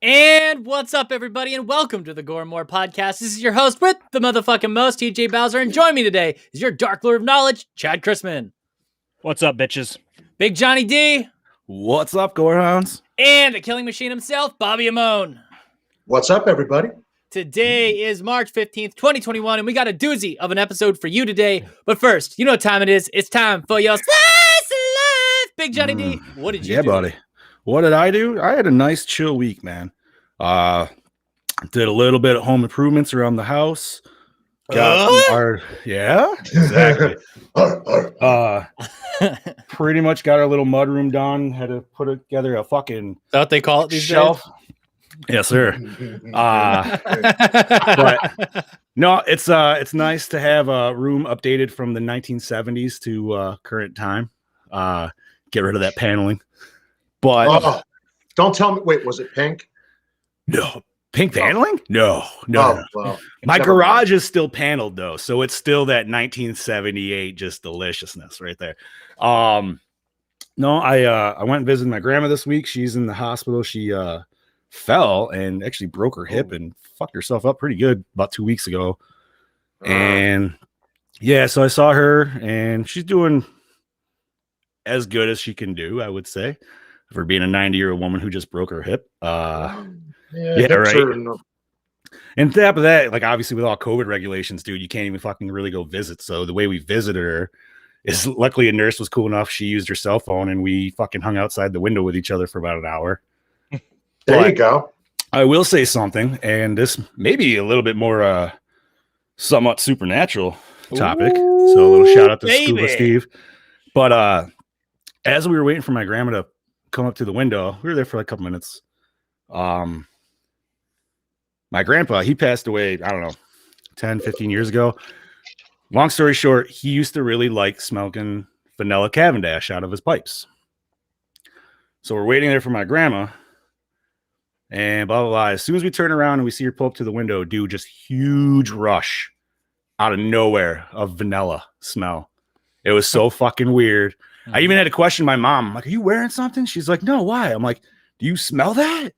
And what's up, everybody, and welcome to the Gore podcast. This is your host with the motherfucking most, TJ Bowser, and join me today is your Dark Lord of Knowledge, Chad Chrisman. What's up, bitches? Big Johnny D. What's up, Gorehounds? And the killing machine himself, Bobby Amone. What's up, everybody? Today is March 15th, 2021, and we got a doozy of an episode for you today. But first, you know what time it is. It's time for your Slice of Life. Big Johnny D, what did you do? Yeah, buddy. What did I do? I had a nice chill week, man. Did a little bit of home improvements around the house. Yeah, exactly. Pretty much got our little mudroom done. Had to put together a fucking What they call it these shelf. days? Yes, sir. But no, it's nice to have a room updated from the 1970s to current time. Get rid of that paneling. But don't tell me. Wait, was it pink? No, pink paneling? No. Well, My garage is still paneled though, so it's still that 1978 just deliciousness right there. No, I went and visited my grandma this week. She's in the hospital. She fell and actually broke her hip and fucked herself up pretty good about 2 weeks ago. And yeah, so I saw her and she's doing as good as she can do, I would say, for being a 90-year-old woman who just broke her hip. Yeah, right. And on top of that, like obviously with all COVID regulations, dude, you can't even fucking really go visit. So the way we visited her is luckily a nurse was cool enough. She used her cell phone and we fucking hung outside the window with each other for about an hour. There you go. I will say something, and this may be a little bit more somewhat supernatural topic. Ooh, so a little shout out to baby. Scuba Steve. But as we were waiting for my grandma to come up to the window, we were there for like a couple minutes. My grandpa, he passed away, I don't know, 10, 15 years ago. Long story short, he used to really like smoking vanilla Cavendish out of his pipes. So we're waiting there for my grandma. And blah, blah, blah. As soon as we turn around and we see her pull up to the window, dude, just huge rush out of nowhere of vanilla smell. It was so fucking weird. I even had to question my mom. I'm like, are you wearing something? She's like, no, why? I'm like, do you smell that?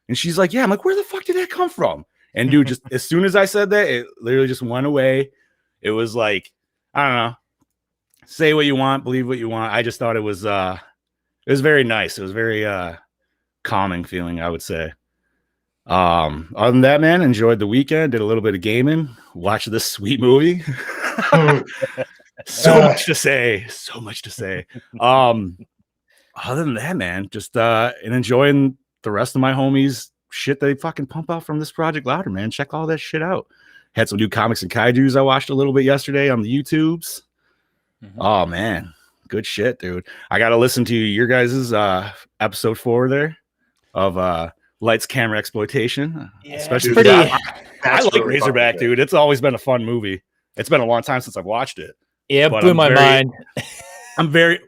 And she's like, yeah. I'm like, where the fuck did that come from? And dude, just as soon as I said that, it literally just went away. It was like, I don't know, say what you want, believe what you want. I just thought it was very nice. It was very calming feeling, I would say. Other than that, man, enjoyed the weekend, did a little bit of gaming, watched this sweet movie. So much to say. Other than that, man, just and enjoying the rest of my homies shit they fucking pump out from this Project Louder, man. Check all that shit out. Had some new comics and kaijus I watched a little bit yesterday on the YouTubes. Oh man, good shit, dude. I gotta listen to your guys' episode 4 there of Lights, Camera, Exploitation. Yeah, especially pretty. I like really Razorback, fucking dude. It's always been a fun movie. It's been a long time since I've watched it. Yeah, But blew I'm my mind.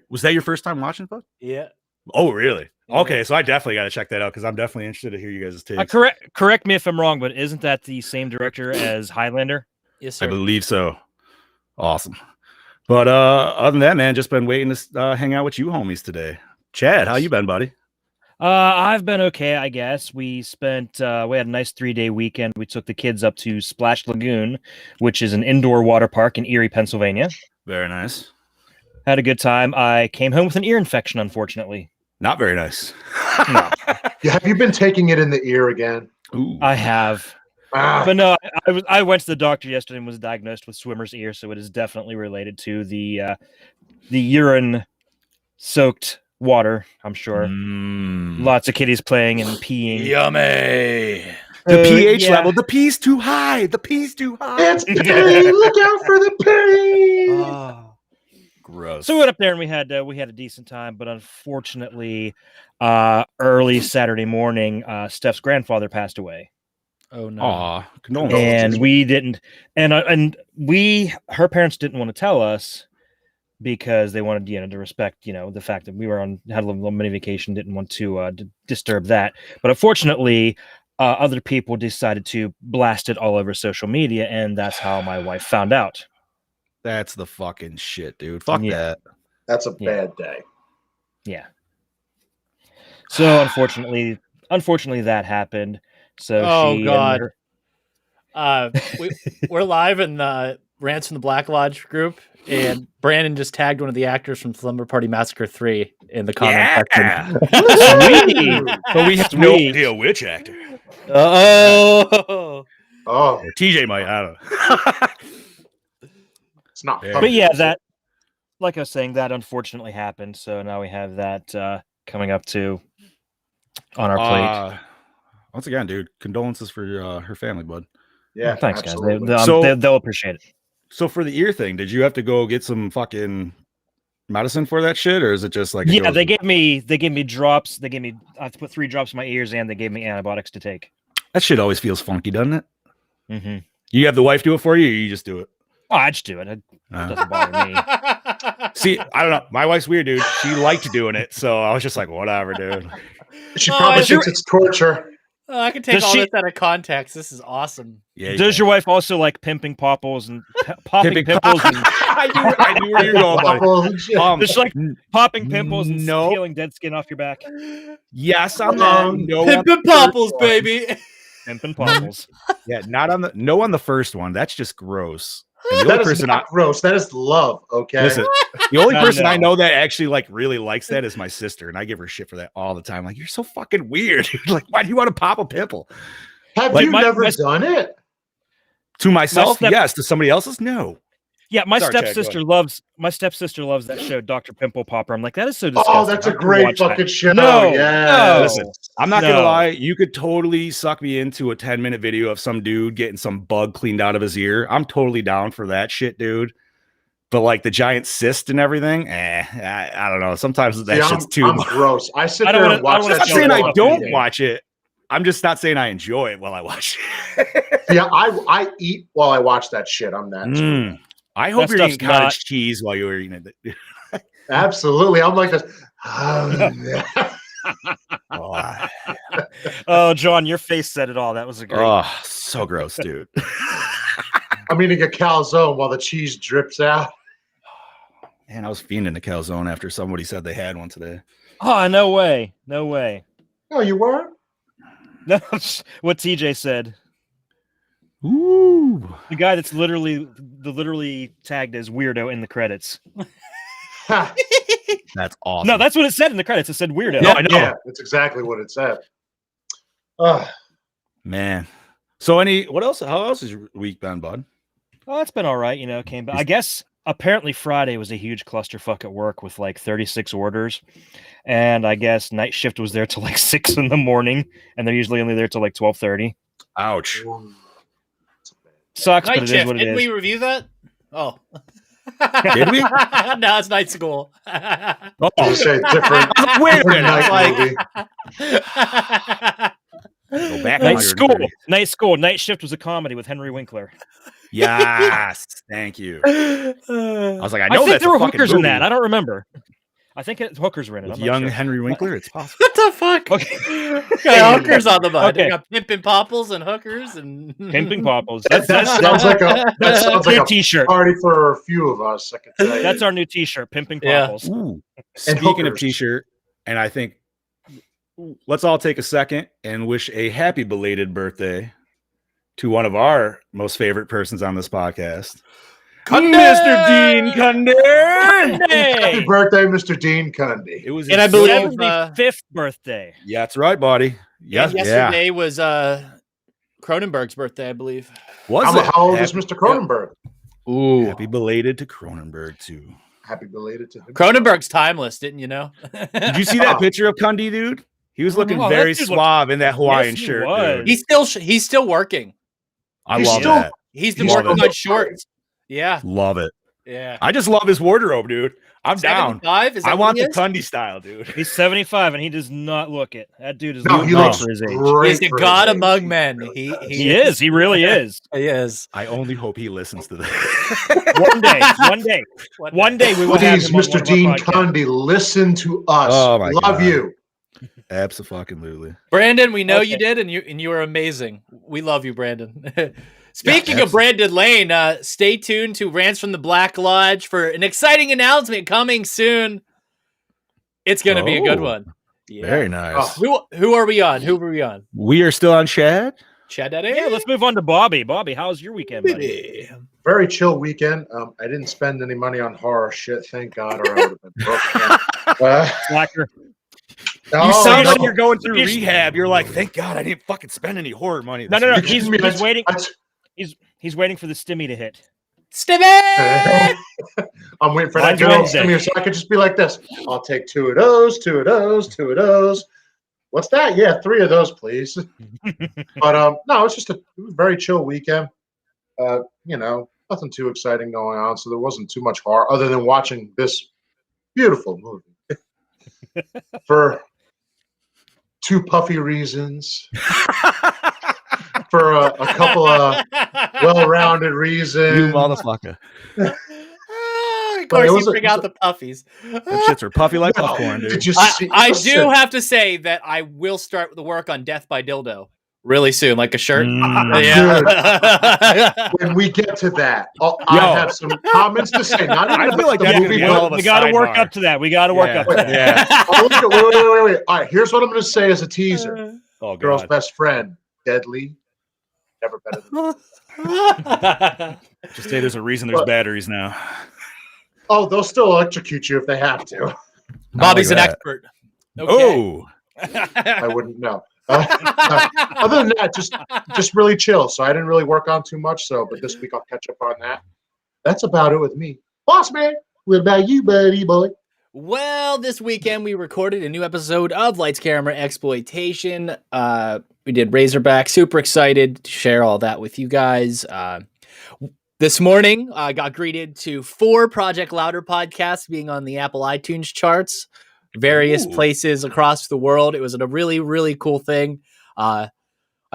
Was that your first time watching it, bud? Yeah. Oh, really? Yeah. Okay, so I definitely got to check that out because I'm definitely interested to hear you guys' takes. Correct me if I'm wrong, but isn't that the same director as Highlander? Yes, I sir. believe so. Awesome. But other than that, man, just been waiting to hang out with you homies today. Chad, how you been, buddy? I've been okay, I guess. We had a nice 3-day weekend. We took the kids up to Splash Lagoon, which is an indoor water park in Erie, Pennsylvania. Very nice. Had a good time. I came home with an ear infection, unfortunately. Not very nice. No. Have you been taking it in the ear again? Ooh. I have. But no, I went to the doctor yesterday and was diagnosed with swimmer's ear, so it is definitely related to the urine-soaked water, I'm sure. Lots of kitties playing and peeing. Yummy. The pH level. The P's too high. It's pain. Look out for the pain. Gross. So we went up there and we had a decent time, but unfortunately, early Saturday morning, Steph's grandfather passed away. Oh no. Aw, And we didn't, and her parents didn't want to tell us because they wanted, to respect, the fact that we had a little mini vacation, didn't want to disturb that. But unfortunately, other people decided to blast it all over social media, and that's how my wife found out. That's the fucking shit, dude. Fuck that. That's a bad day. Yeah. So unfortunately, unfortunately, that happened. So Oh, she God. and We're live in the Rants from the Black Lodge group, and Brandon just tagged one of the actors from Slumber Party Massacre 3 in the comment section. Sweet. But we have no Sweet. idea which actor. Oh. Oh, Or TJ might. I don't know. it's not. Yeah. But public, yeah, is it? that, like I was saying, that unfortunately happened. So now we have that coming up too on our plate. Once again, dude, condolences for her family, bud. Yeah, Thanks, absolutely. guys. They'll appreciate it. So for the ear thing, did you have to go get some fucking medicine for that shit, or is it just like? Yeah, they gave me drops. I have to put 3 drops in my ears, and they gave me antibiotics to take. That shit always feels funky, doesn't it? Mm-hmm. You have the wife do it for you, or you just do it? Oh, I just do it. It doesn't bother me. See, I don't know. My wife's weird, dude. She liked doing it, so I was just like, whatever, dude. She probably thinks it's torture. I can take Does all she- this out of context. This is awesome. Yeah. Does your wife also like pimping popples and popping pimples? And, I knew where you were going, buddy. Waffles and shit. just like popping pimples and No. peeling dead skin off your back. Yes, on that. No, on Pimpin' the Popples, first one. baby. Pimping popples. Yeah, not on the on the first one. That's just gross. And the That only is person not gross. That is love. Okay. listen, the only I person I know. know that actually like really likes that is my sister, and I give her shit for that all the time. Like, you're so fucking weird. Like, why do you want to pop a pimple? Have like you never done it? To myself, step- yes. To somebody else's, no. Yeah, my Sorry, Chad, go stepsister loves that show, Dr. Pimple Popper. I'm like, that is so disgusting. Oh, that's a How can you great watch that? fucking show. No, yeah. no. Listen, I'm not gonna No. lie. You could totally suck me into a 10-minute video of some dude getting some bug cleaned out of his ear. I'm totally down for that shit, dude. But like the giant cyst and everything, I don't know. Sometimes that shit's too I'm much. gross. I sit I don't there wanna- and watch I don't wanna I'm that not show show. saying that I fucking don't game. watch it. I'm just not saying I enjoy it while I watch it. Yeah, I eat while I watch that shit. I'm that. Mm. I hope That you're eating stuff's cottage not- cheese while you're eating it. Absolutely. I'm like this. Oh, Oh, John, your face said it all. That was a great. so gross, dude. I'm eating a calzone while the cheese drips out. Man, I was fiending a calzone after somebody said they had one today. Oh, no way. No way. Oh, you were? No, what TJ said. Ooh. The guy that's literally tagged as weirdo in the credits. Ha. That's awesome. No, that's what it said in the credits. It said weirdo. No, I know. Yeah, that's exactly what it said. Man. So what else? How else has your week been, bud? Oh, it's been all right. Came back. I guess apparently Friday was a huge clusterfuck at work with like 36 orders. And I guess night shift was there till like 6 in the morning. And they're usually only there till like 12:30. Ouch. Sucks, Night but it is shift. what it Didn't is. we review that? Oh. Did we? No, it's night school. Oh, I was say different. wait a different minute. I was night movie. go back. Night while you're school. dirty. Night school. Night shift was a comedy with Henry Winkler. Yes. Thank you. I was like, I know think that's there a were fucking hookers in movie. that. I don't remember. I think hookers were in it. With I'm not young sure. Henry Winkler, it's possible. What the fuck? Okay. Got hookers on the bud. Okay. They got pimpin' popples and hookers and Pimping Popples. That That's sounds like a new T-shirt. party for a few of us. I can tell you. That's our new T-shirt. Pimping Yeah. Popples. Ooh. Speaking of hookers. t-shirt, and I think let's all take a second and wish a happy belated birthday to one of our most favorite persons on this podcast, Mr. Dean Cunder. Happy Hey, birthday, Mr. Dean Cundy. It was And I his believe, 75th birthday. Yeah, that's right, buddy. Yes, and yesterday was Cronenberg's birthday, I believe. Was How, it? how old is Happy- Mr. Cronenberg? Ooh. Happy belated to Cronenberg too. Happy belated to him. Cronenberg's timeless, didn't you know? Did you see that picture of Cundy, dude? He was looking Oh, that very dude suave in that Hawaiian Yes, he shirt. was. Dude. He's still working. I He's love still- that. He's been He's working still- on shorts. Yeah, Love it. yeah. I just love his wardrobe, dude. I'm down. 75? Is that I what want he the is? Cundy style, dude. He's 75 and he does not look it. That dude is No, not he nice looks for his age. great. He's a for his god age. among men. really He does. He is. He really is. He is. I only hope he listens to this. One day we will have Please, him on Mr. one of our Dean podcasts. Cundy, listen to us. Oh, my Love God. you. Absolutely. Brandon, we know you Okay. did, and you are amazing. We love you, Brandon. Speaking Yeah, of Brandon Lane, stay tuned to Rants from the Black Lodge for an exciting announcement coming soon. It's going to be a good Oh. one. Yeah. Very nice. Who are we on? Who are we on? We are still on Chad. Chad Daddy? Yeah, let's move on to Bobby. Bobby, how's your weekend, buddy? Very chill weekend. I didn't spend any money on horror shit, thank God, or I would have been broke again. Slacker. You sound like no. you're going through rehab. You're like, thank God I didn't fucking spend any horror money. No. this week." He's waiting. He's waiting for the stimmy to hit. Stimmy! I'm waiting for that Mine's good old Wednesday. stimmy so I could just be like this. I'll take 2 of those, 2 of those, 2 of those. What's that? Yeah, 3 of those, please. But no, it's just a very chill weekend. Nothing too exciting going on, so there wasn't too much horror other than watching this beautiful movie for 2 puffy reasons, for a couple of well-rounded reasons. You motherfucker. Of course, you bring out the puffies. Them shits are puffy like popcorn, dude. Did you see? I do have to say that I will start the work on Death by Dildo really soon, like a shirt. Yeah. When we get to that, I have some comments to say. Not even I feel like the that's movie, gonna be a hell of a We got to work sidebar. up to that. We got to work up to that. Yeah. Wait. All right, here's what I'm going to say as a teaser. Oh, Girl's God. best friend, deadly, never better than Just say there's a reason there's What? batteries now. Oh, they'll still electrocute you if they have to. Bobby's like an that. expert. Okay. Oh, I wouldn't know. Other than that, just really chill. So I didn't really work on too much. But this week I'll catch up on that. That's about it with me. Boss man, what about you, buddy boy? Well, this weekend we recorded a new episode of Lights Camera Exploitation. We did Razorback. Super excited to share all that with you guys. This morning, I got greeted to 4 Project Louder podcasts being on the Apple iTunes charts, various places across the world. It was a really, really cool thing. I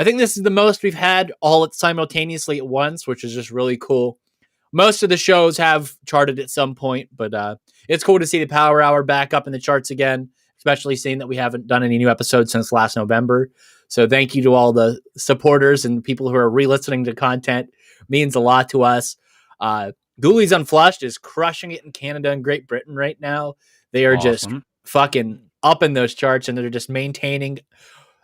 think this is the most we've had all simultaneously at once, which is just really cool. Most of the shows have charted at some point, but it's cool to see the Power Hour back up in the charts again, especially seeing that we haven't done any new episodes since last November. So thank you to all the supporters and people who are re-listening to content. Means a lot to us. Ghoulies Unflushed is crushing it in Canada and Great Britain right now. They are just fucking up in those charts, and they're just maintaining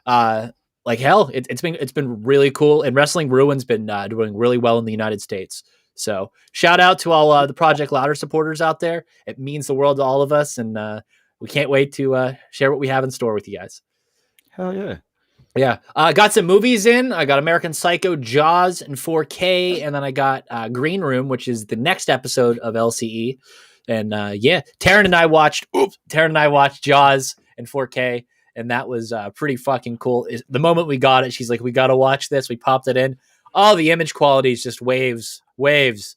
like hell. It's been really cool, and Wrestling Ruin's been doing really well in the United States. So shout out to all the Project Louder supporters out there. It means the world to all of us, and we can't wait to share what we have in store with you guys. hell yeah. Yeah, I got some movies in. I got American Psycho, Jaws in 4K, and then I got Green Room, which is the next episode of LCE. And Taryn and I watched Jaws in 4K, and that was pretty fucking cool. The moment we got it, she's like, "We got to watch this." We popped it in. All the image quality is just waves.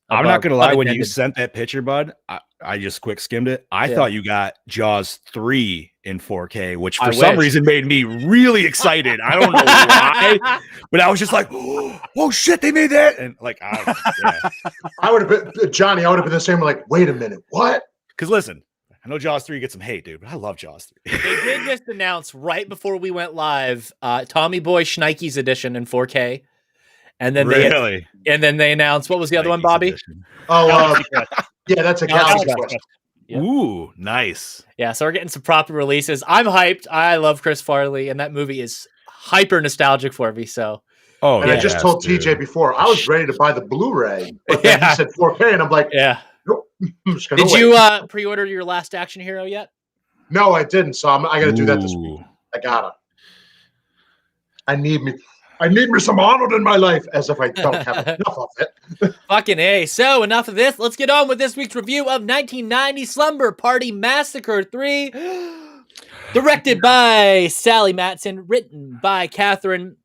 I'm not gonna lie. When you unintended. sent that picture, bud, I just quick skimmed it. I thought you got Jaws 3 in 4K, which for some reason made me really excited. I don't know why, but I was just like, "Oh shit, they made that!" And like, I would have been Johnny. I would have been the same. Like, wait a minute, what? because listen, I know Jaws 3 gets some hate, dude, but I love Jaws 3. They did just announce right before we went live, Tommy Boy Schneike's edition in 4K. And then they announced, what was the other one, Bobby? Edition. Oh, yeah, that's a Galaxy Quest. Yep. Ooh, nice. Yeah, so we're getting some proper releases. I'm hyped. I love Chris Farley, and that movie is hyper nostalgic for me. So, Oh, and I just told TJ before I was ready to buy the Blu-ray, but then he said 4K, and I'm like, yeah. Nope. I'm just gonna Did wait. you pre-order your Last Action Hero yet? No, I didn't. So I got to do that this week. I gotta. I need me some Arnold in my life, as if I don't have enough of it. Fucking A. So, enough of this. Let's get on with this week's review of 1990 Slumber Party Massacre 3. Directed by Sally Matson. Written by Catherine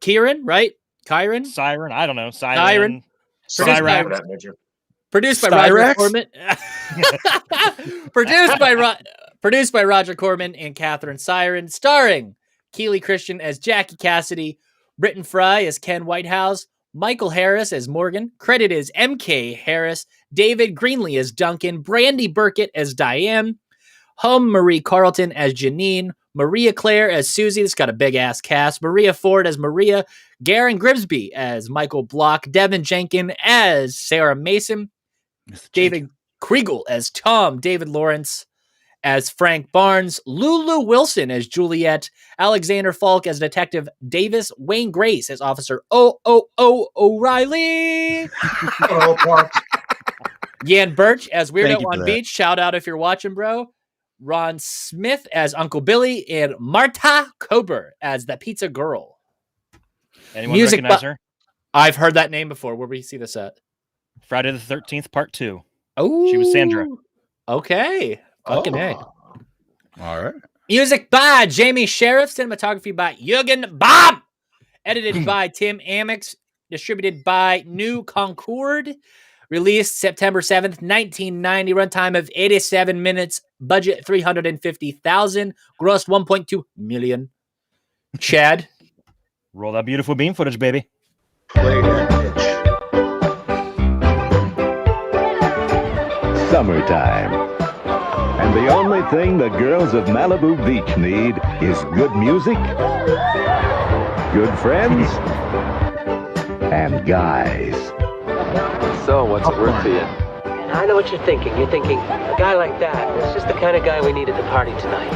Kieran, right? Kyron? Siren. I don't know. Siren. Produced by Roger Corman. Produced by Roger Corman and Catherine Siren. Starring Keely Christian as Jackie Cassidy. Britton Fry as Ken Whitehouse, Michael Harris as Morgan, credited as M.K. Harris, David Greenlee as Duncan, Brandy Burkett as Diane, Hum Marie Carlton as Janine, Maria Claire as Susie, this got a big-ass cast, Maria Ford as Maria, Garen Grimsby as Michael Block, Devin Jenkin as Sarah Mason, David Kriegel as Tom, David Lawrence as Frank Barnes, Lulu Wilson as Juliet, Alexander Falk as Detective Davis, Wayne Grace as Officer O'Reilly, Hello, Parks. Yan Birch as Thank Weirdo you for on that. Beach. Shout out if you're watching, bro. Ron Smith as Uncle Billy, and Marta Kober as the Pizza Girl. Anyone recognize her? I've heard that name before. Where we see this at? Friday the 13th, Part 2. Oh, She was Sandra. Okay. Fucking A. All right. Music by Jamie Sheriff. Cinematography by Jürgen Baum. Edited by Tim Amix. Distributed by New Concord. Released September 7th, 1990. Runtime of 87 minutes. Budget $350,000. Grossed $1.2 million. Chad. Roll that beautiful beam footage, baby. Play that bitch. Summertime. And the only thing the girls of Malibu Beach need is good music, good friends, and guys. So, what's it worth to you? I know what you're thinking. You're thinking, a guy like that, that's just the kind of guy we need at the party tonight.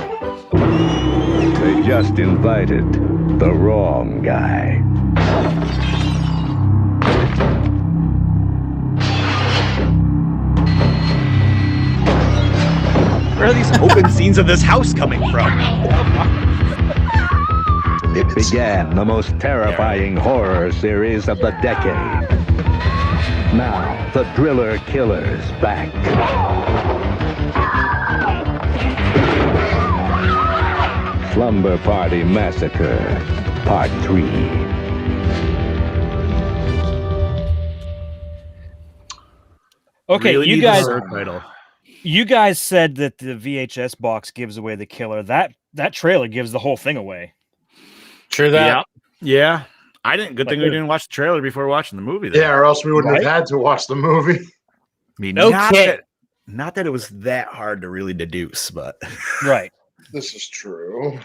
They just invited the wrong guy. Where are these open scenes of this house coming from? It began the most terrifying horror series of the decade. Now, the Driller Killer's back. Slumber Party Massacre, Part 3. Okay, Really you need guys the title. you guys said that the VHS box gives away the killer. That trailer gives the whole thing away. True that. Yeah. I didn't. Good Like thing we this. didn't watch the trailer before watching the movie. Then. Yeah, or else we wouldn't Right? have had to watch the movie. I mean, Okay. not that it was that hard to really deduce, but Right. This is true.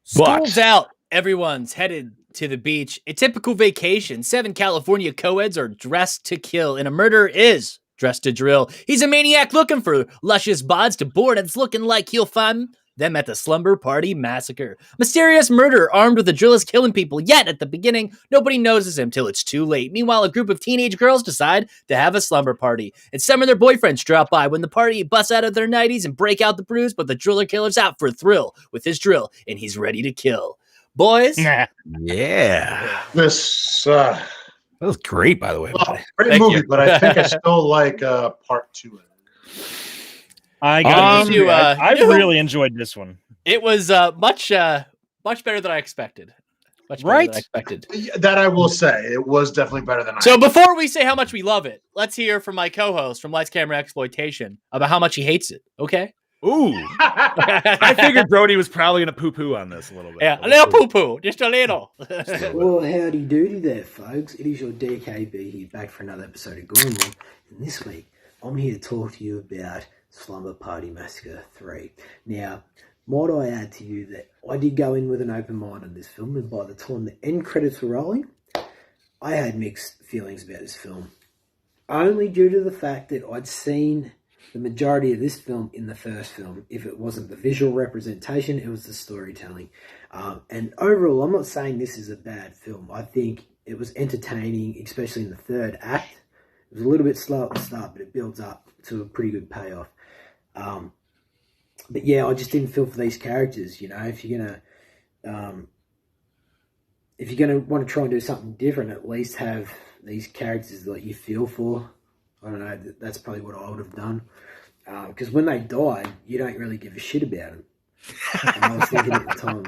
School's out. Everyone's headed to the beach. A typical vacation. 7 California co-eds are dressed to kill, and a murderer is dressed to drill. He's a maniac looking for luscious bods to board, and it's looking like he'll find them at the Slumber Party Massacre. Mysterious murderer armed with a drill is killing people, yet at the beginning, nobody notices him till it's too late. Meanwhile, a group of teenage girls decide to have a slumber party, and some of their boyfriends drop by. When the party busts out of their 90s and break out the brews, but the driller killer's out for a thrill with his drill, and he's ready to kill. Boys, Nah. yeah, This that was great. By the way, well, great Thank movie, you. but I think I still like part 2. I got you, I you know- really enjoyed this one. it was much better than I expected. Much better Right? than I expected. That I will say, it was definitely better than I. So before we say how much we love it, let's hear from my co-host from Lights Camera Exploitation about how much he hates it. Okay? ooh, I figured Brody was probably gonna poo-poo on this a little bit. Yeah, a little poo-poo, just a little. Well, howdy doody there, folks. It is your DKB here, back for another episode of Gore. And this week, I'm here to talk to you about Slumber Party Massacre 3. Now, might I add to you that I did go in with an open mind on this film, and by the time the end credits were rolling, I had mixed feelings about this film. Only due to the fact that I'd seen the majority of this film in the first film. If it wasn't the visual representation, it was the storytelling. And overall, I'm not saying this is a bad film. I think it was entertaining, especially in the third act. It was a little bit slow at the start, but it builds up to a pretty good payoff. But yeah, I just didn't feel for these characters. You know, if you're gonna want to try and do something different, at least have these characters that you feel for. I don't know. That's probably what I would have done. Because when they died, you don't really give a shit about them. And I was thinking at the time,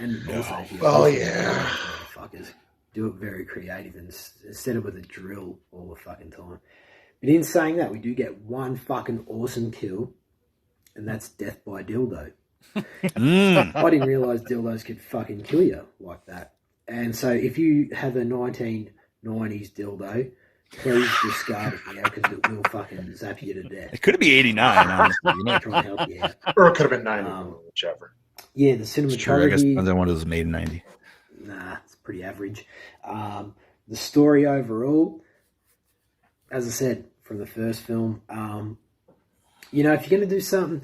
and also, Oh, yeah. motherfuckers do it very creative instead of with a drill all the fucking time. But in saying that, we do get one fucking awesome kill, and that's death by dildo. I didn't realize dildos could fucking kill you like that. And so if you have a 1990s dildo, please discard it now because it will fucking zap you to death. It could be 89, honestly. You know? Try and help you out. Or it could have been 90, whichever. Yeah, the It's true. I guess cinematography. depends on what it was made in 90. Nah, it's pretty average. The story overall, as I said from the first film, you know, if you're going to do something,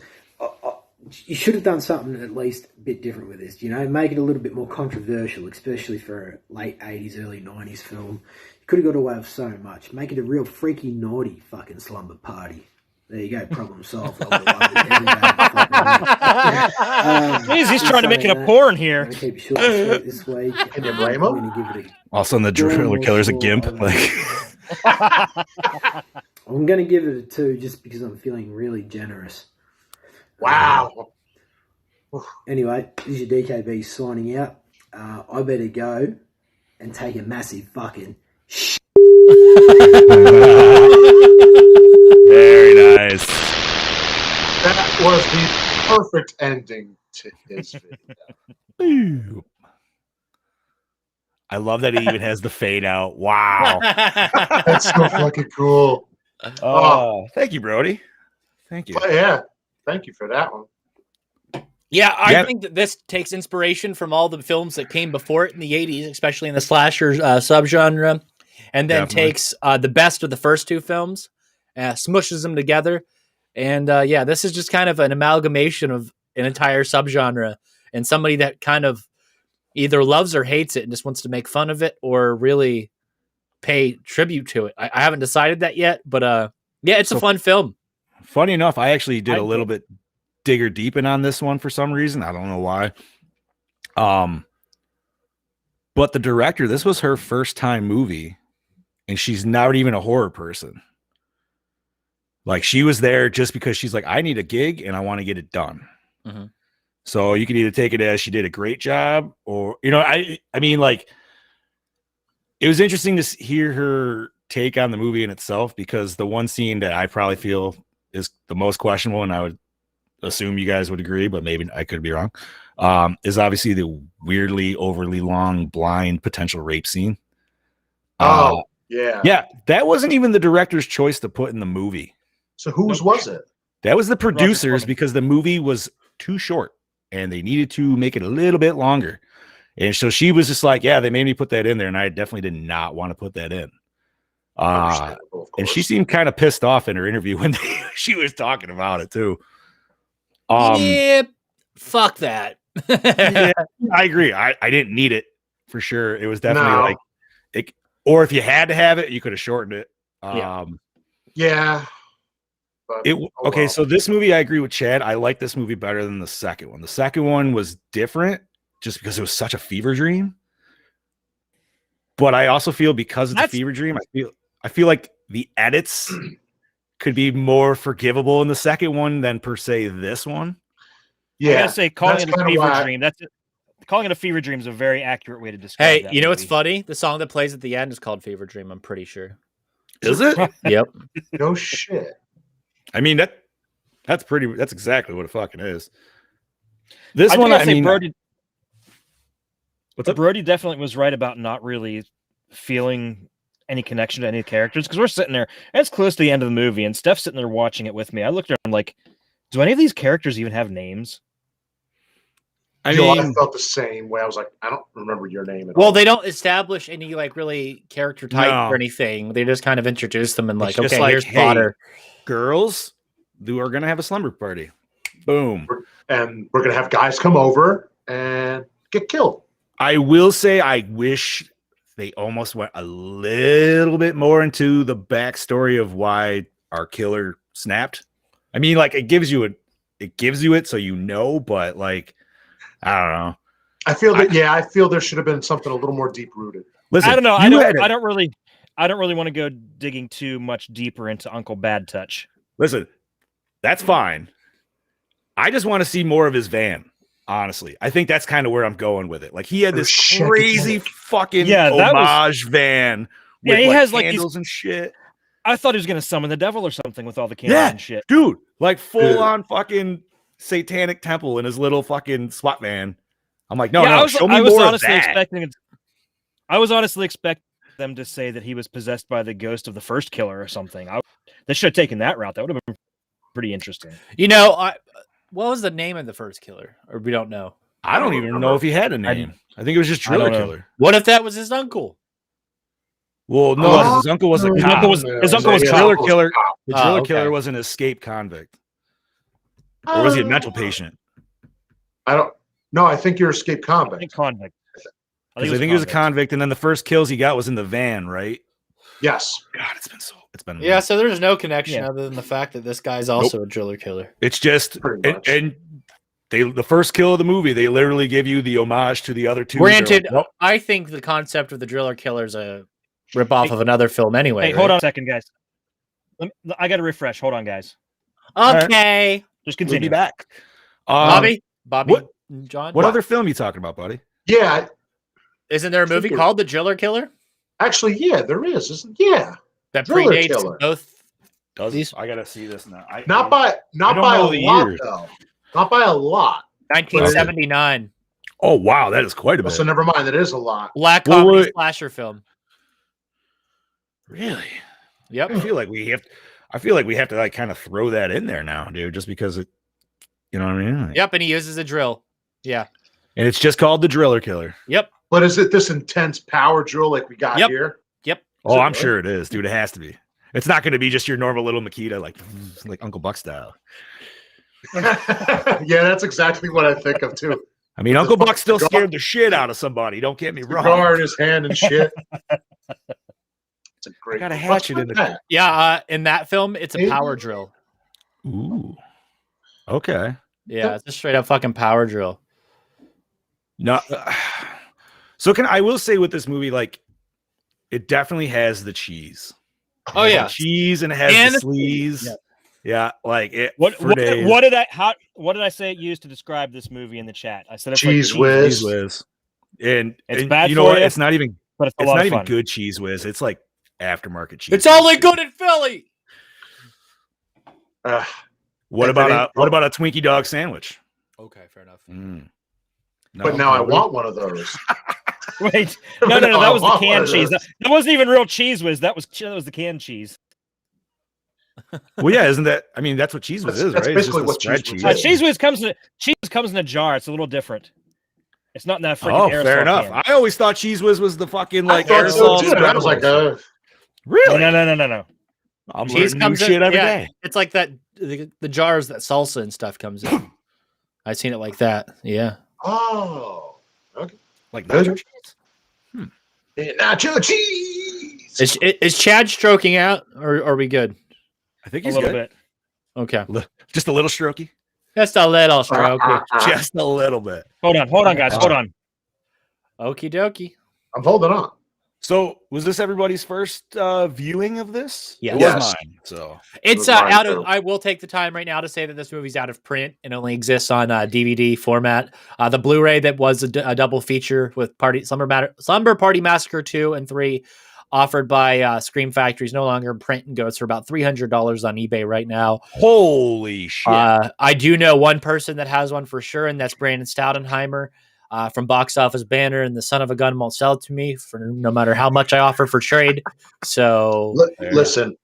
you should have done something at least a bit different with this. You know, make it a little bit more controversial, especially for a late 80s, early 90s film. You could have got away with so much. Make it a real freaky, naughty fucking slumber party. There you go, problem solved. Jeez, he's trying to make it a porn here. I'm going to keep it short and sweet this week. Can you blame him? I'm going to give it All of a sudden, the driller killer's a gimp. Like, I'm going to give it a 2 just because I'm feeling really generous. Wow. Anyway, this is your DKB signing out. I better go and take a massive fucking very nice. That was the perfect ending to his video. I love that he even has the fade out. Wow. That's so fucking cool. Oh, thank you, Brody. Thank you. But yeah, thank you for that one. Yeah, I think that this takes inspiration from all the films that came before it in the 80s, especially in the slasher subgenre, and then takes the best of the first two films, smushes them together. And yeah, this is just kind of an amalgamation of an entire subgenre, and somebody that kind of either loves or hates it and just wants to make fun of it or really pay tribute to it. I haven't decided that yet, but yeah, it's a fun film. Funny enough, I actually did a little bit digger deep in on this one for some reason. I don't know why. But the director, this was her first time movie, and she's not even a horror person. Like, she was there just because she's like, I need a gig and I want to get it done. Mm-hmm. So you can either take it as she did a great job, or, you know, I mean, like, it was interesting to hear her take on the movie in itself, because the one scene that I probably feel is the most questionable, and I would assume you guys would agree, but maybe I could be wrong, is obviously the weirdly overly long blind potential rape scene. Oh, yeah. Yeah, that wasn't even the director's choice to put in the movie. So whose was it? That was the producers, because the movie was too short and they needed to make it a little bit longer. And so she was just like, yeah, they made me put that in there, and I definitely did not want to put that in. And she seemed kind of pissed off in her interview when she was talking about it too. Yeah, fuck that. Yeah, I agree. I didn't need it for sure. It was definitely like it, or if you had to have it, you could have shortened it. Yeah. But, okay, so this movie, I agree with Chad. I like this movie better than the second one. The second one was different just because it was such a fever dream. But I also feel, because it's a fever dream, I feel like the edits could be more forgivable in the second one than per se this one. Yeah, I gotta say, calling it a fever dream. Calling it a fever dream is a very accurate way to describe. Hey, that you know movie. what's funny? The song that plays at the end is called "Fever Dream." I'm pretty sure. Is it? Yep. No shit. I mean, that's exactly what it fucking is. This one, I mean, Brody definitely was right about not really feeling any connection to any characters, because we're sitting there, and it's close to the end of the movie, and Steph's sitting there watching it with me. I looked around like, do any of these characters even have names? I felt the same way. I was like, I don't remember your name at all. Well, they don't establish any like really character type or anything. They just kind of introduce them and like, okay, here's Potter. Girls who are gonna have a slumber party. Boom. And we're gonna have guys come over and get killed. I will say, I wish they almost went a little bit more into the backstory of why our killer snapped. I mean, like, it gives you it so you know, but like, I don't know. I feel that I feel there should have been something a little more deep rooted. Listen, I don't know. I don't really want to go digging too much deeper into Uncle Bad Touch. Listen, that's fine. I just want to see more of his van. Honestly, I think that's kind of where I'm going with it. Like, he had this crazy fucking homage van. With, he has candles and shit. I thought he was going to summon the devil or something with all the candles and shit. Dude, like full on fucking satanic temple in his little fucking SWAT van. I'm like, show me more of that. I was honestly expecting them to say that he was possessed by the ghost of the first killer or something. They should have taken that route. That would have been pretty interesting. You know, what was the name of the first killer? Or we don't know. I don't even know if he had a name. I think it was just Driller Killer. What if that was his uncle? Well, no, his uncle was a cop. His uncle was Driller Killer. The Driller Killer was an escaped convict. Or was he a mental patient? I don't. No, I think you're escape I convict. think convict. Because I think he was a convict, and then the first kills he got was in the van, right? Yes. God, it's been Yeah, so there's no connection Yeah. other than the fact that this guy's also a driller killer. It's just Pretty much. and the first kill of the movie, they literally give you the homage to the other two. Granted, They're like, nope. I think the concept of the driller killer is a ripoff of another film anyway. Hey, hold on a second, guys. I got to refresh. Hold on, guys. Okay. Just We'll continue. be back. Bobby? what- John? What other film you talking about, buddy? Yeah. Isn't there a movie called The Driller Killer? Actually, yeah, there is. Yeah. That Driller predates Killer. both. I gotta see this now. Not by I don't a know the lot years. though. Not by a lot. 1979. Oh wow, that is quite a bit. So never mind. That is a lot. Black Well, comedy wait. slasher film. Really? Yep. I feel like we have to like kind of throw that in there now, dude, just because it, you know what I mean? Yep, and he uses a drill. Yeah. And it's just called the Driller Killer. Yep. But is it this intense power drill like we got here? Yep. Oh, it I'm really? sure it is, dude. It has to be. It's not going to be just your normal little Makita, like Uncle Buck style. Yeah, that's exactly what I think of too. I mean, Uncle Buck still scared the shit out of somebody. Don't get me wrong. Cigar in his hand and shit. It's a great. got a What's hatchet with in that? Yeah, in that film, it's a power drill. Ooh. Okay. Yeah, it's a straight up fucking power drill. No. So I will say with this movie, like, it definitely has the cheese. Oh, It has yeah. the cheese and it has And the the sleaze. yeah. Yeah, like it. What days. did I say it used to describe this movie in the chat? I said it's Cheese like whiz. Cheese whiz. And It's and bad you know for what? you, It's not even but it's a it's lot not of even fun. good cheese whiz. It's like aftermarket cheese. It's whiz. only good in Philly. What If it ain't- about a Twinkie dog sandwich? Okay, fair enough. Mm. But now I want one of those. Wait, no, Now that I was the want one canned of cheese. those. That wasn't even real cheese whiz. That was the canned cheese. Well, yeah, isn't that? I mean, that's what cheese whiz is, That's right? It's basically just what a spread cheese whiz cheese. is. Cheese whiz comes in a jar. It's a little different. It's not in that freaking Oh, aerosol fair enough. can. I always thought cheese whiz was the fucking like I thought so aerosol. too. I was like, really? No. I'm Cheese learning new comes in- shit every yeah. day. It's like that the jars that salsa and stuff comes in. I've seen it like that. Yeah. oh, Like Good. nacho cheese. nacho cheese. Is Chad stroking out, or are we good? I think A he's little good. bit. Okay. Just a little strokey. Just a little strokey. Just a little bit. Hold on, guys. Hold on. Okie dokie. I'm holding on. So, was this everybody's first viewing of this? Yes. It was Yes. mine. So, It's Mine out of. too. I will take the time right now to say that this movie's out of print and only exists on DVD format. The Blu-ray that was a double feature with Slumber Party Massacre 2 and 3, offered by Scream Factory, is no longer in print and goes for about $300 on eBay right now. holy shit! I do know one person that has one for sure, and that's Brandon Stoudenheimer from Box Office Banner, and the son of a gun won't sell it to me for no matter how much I offer for trade. So Listen,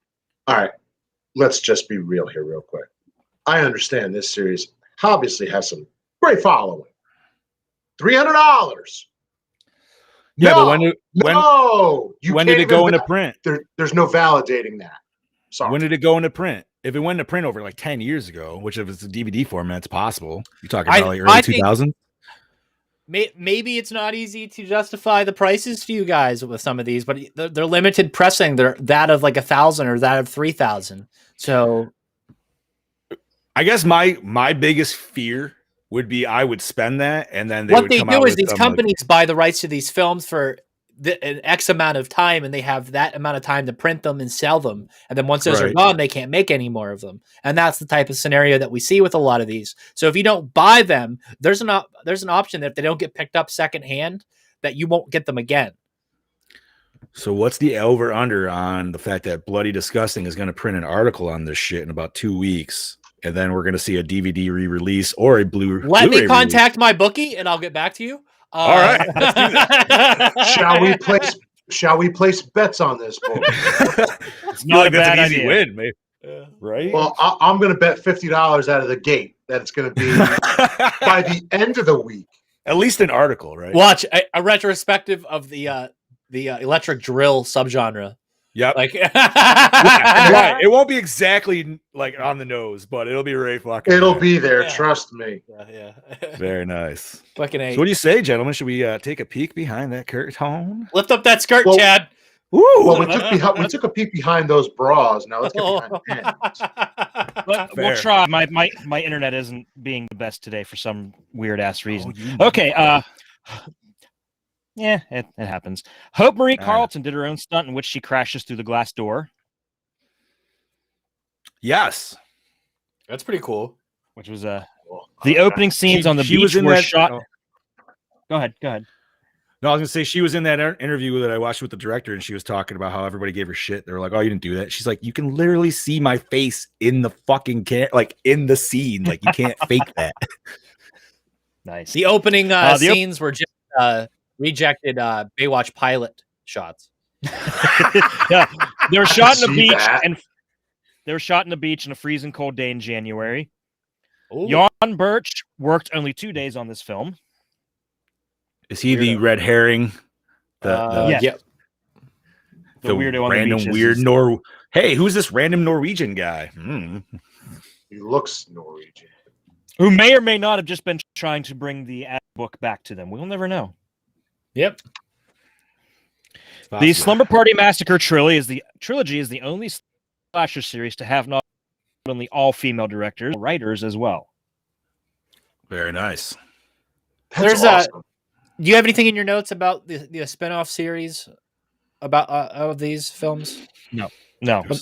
all right, let's just be real here, real quick. I understand this series obviously has some great following. $300. yeah, no, but when you did can't it go even into print? there's no validating that. Sorry. When did it go into print? If it went into print over like 10 years ago, which if it's a DVD format, it's possible. You're talking about like I early think- 2000s. maybe it's not easy to justify the prices to you guys with some of these, but they're limited pressing. They're that of like 1,000 or that of 3,000. So I guess my biggest fear would be I would spend that, and then what would they come do out is with these some, companies buy the rights to these films for an X amount of time, and they have that amount of time to print them and sell them. And then once those are Right. gone, they can't make any more of them. And that's the type of scenario that we see with a lot of these. So if you don't buy them, there's an option that if they don't get picked up secondhand, that you won't get them again. So what's the over under on the fact that Bloody Disgusting is going to print an article on this shit in about 2 weeks, and then we're going to see a DVD re-release or a Blu-ray? Let me Blu-ray contact my bookie, and I'll get back to you. All right, let's do that. Shall we place bets on this, boy? It's not a that's bad an easy idea. win, maybe. Right? Well, I'm going to bet $50 out of the gate that it's going to be by the end of the week. At least an article, right? Watch a retrospective of the electric drill subgenre. Yep. Like, Right. It won't be exactly like on the nose, but it'll be right fucking. It'll there. be there. Yeah. Trust me. yeah. Very nice. Fucking A. So what do you say, gentlemen? Should we take a peek behind that curtain? Lift up that skirt, Well- Chad. Woo! Well, we took a peek behind those bras. Now let's get behind the pants. But we'll Fair. try. My internet isn't being the best today for some weird ass reason. Oh, Okay. Yeah, it happens. Hope Marie Ah. Carlton did her own stunt in which she crashes through the glass door, Yes. That's pretty cool. which was the opening scenes on the She was beach in were that- shot. oh. Go ahead. Go ahead. No, I was gonna say she was in that interview that I watched with the director, and she was talking about how everybody gave her shit. They were like, "Oh, you didn't do that." She's like, "You can literally see my face in the fucking like in the scene. Like you can't fake that." Nice. The opening the scenes were just rejected Baywatch pilot shots. Yeah, they were shot in the See beach, that. and they were shot in the beach on a freezing cold day in January. Ooh. Jan Birch worked only 2 days on this film. Is he the Weirdo. red herring? The Yes. Yep. The weirdo on the random beach is- weird Hey, who's this random Norwegian guy? Hmm. He looks Norwegian. who may or may not have just been trying to bring the ad book back to them. We'll never know. Yep. The Slumber Party Massacre trilogy is the only slasher series to have not only all female directors, but writers as well. Very nice. That's There's awesome. Do you have anything in your notes about the spin-off series about of these films No.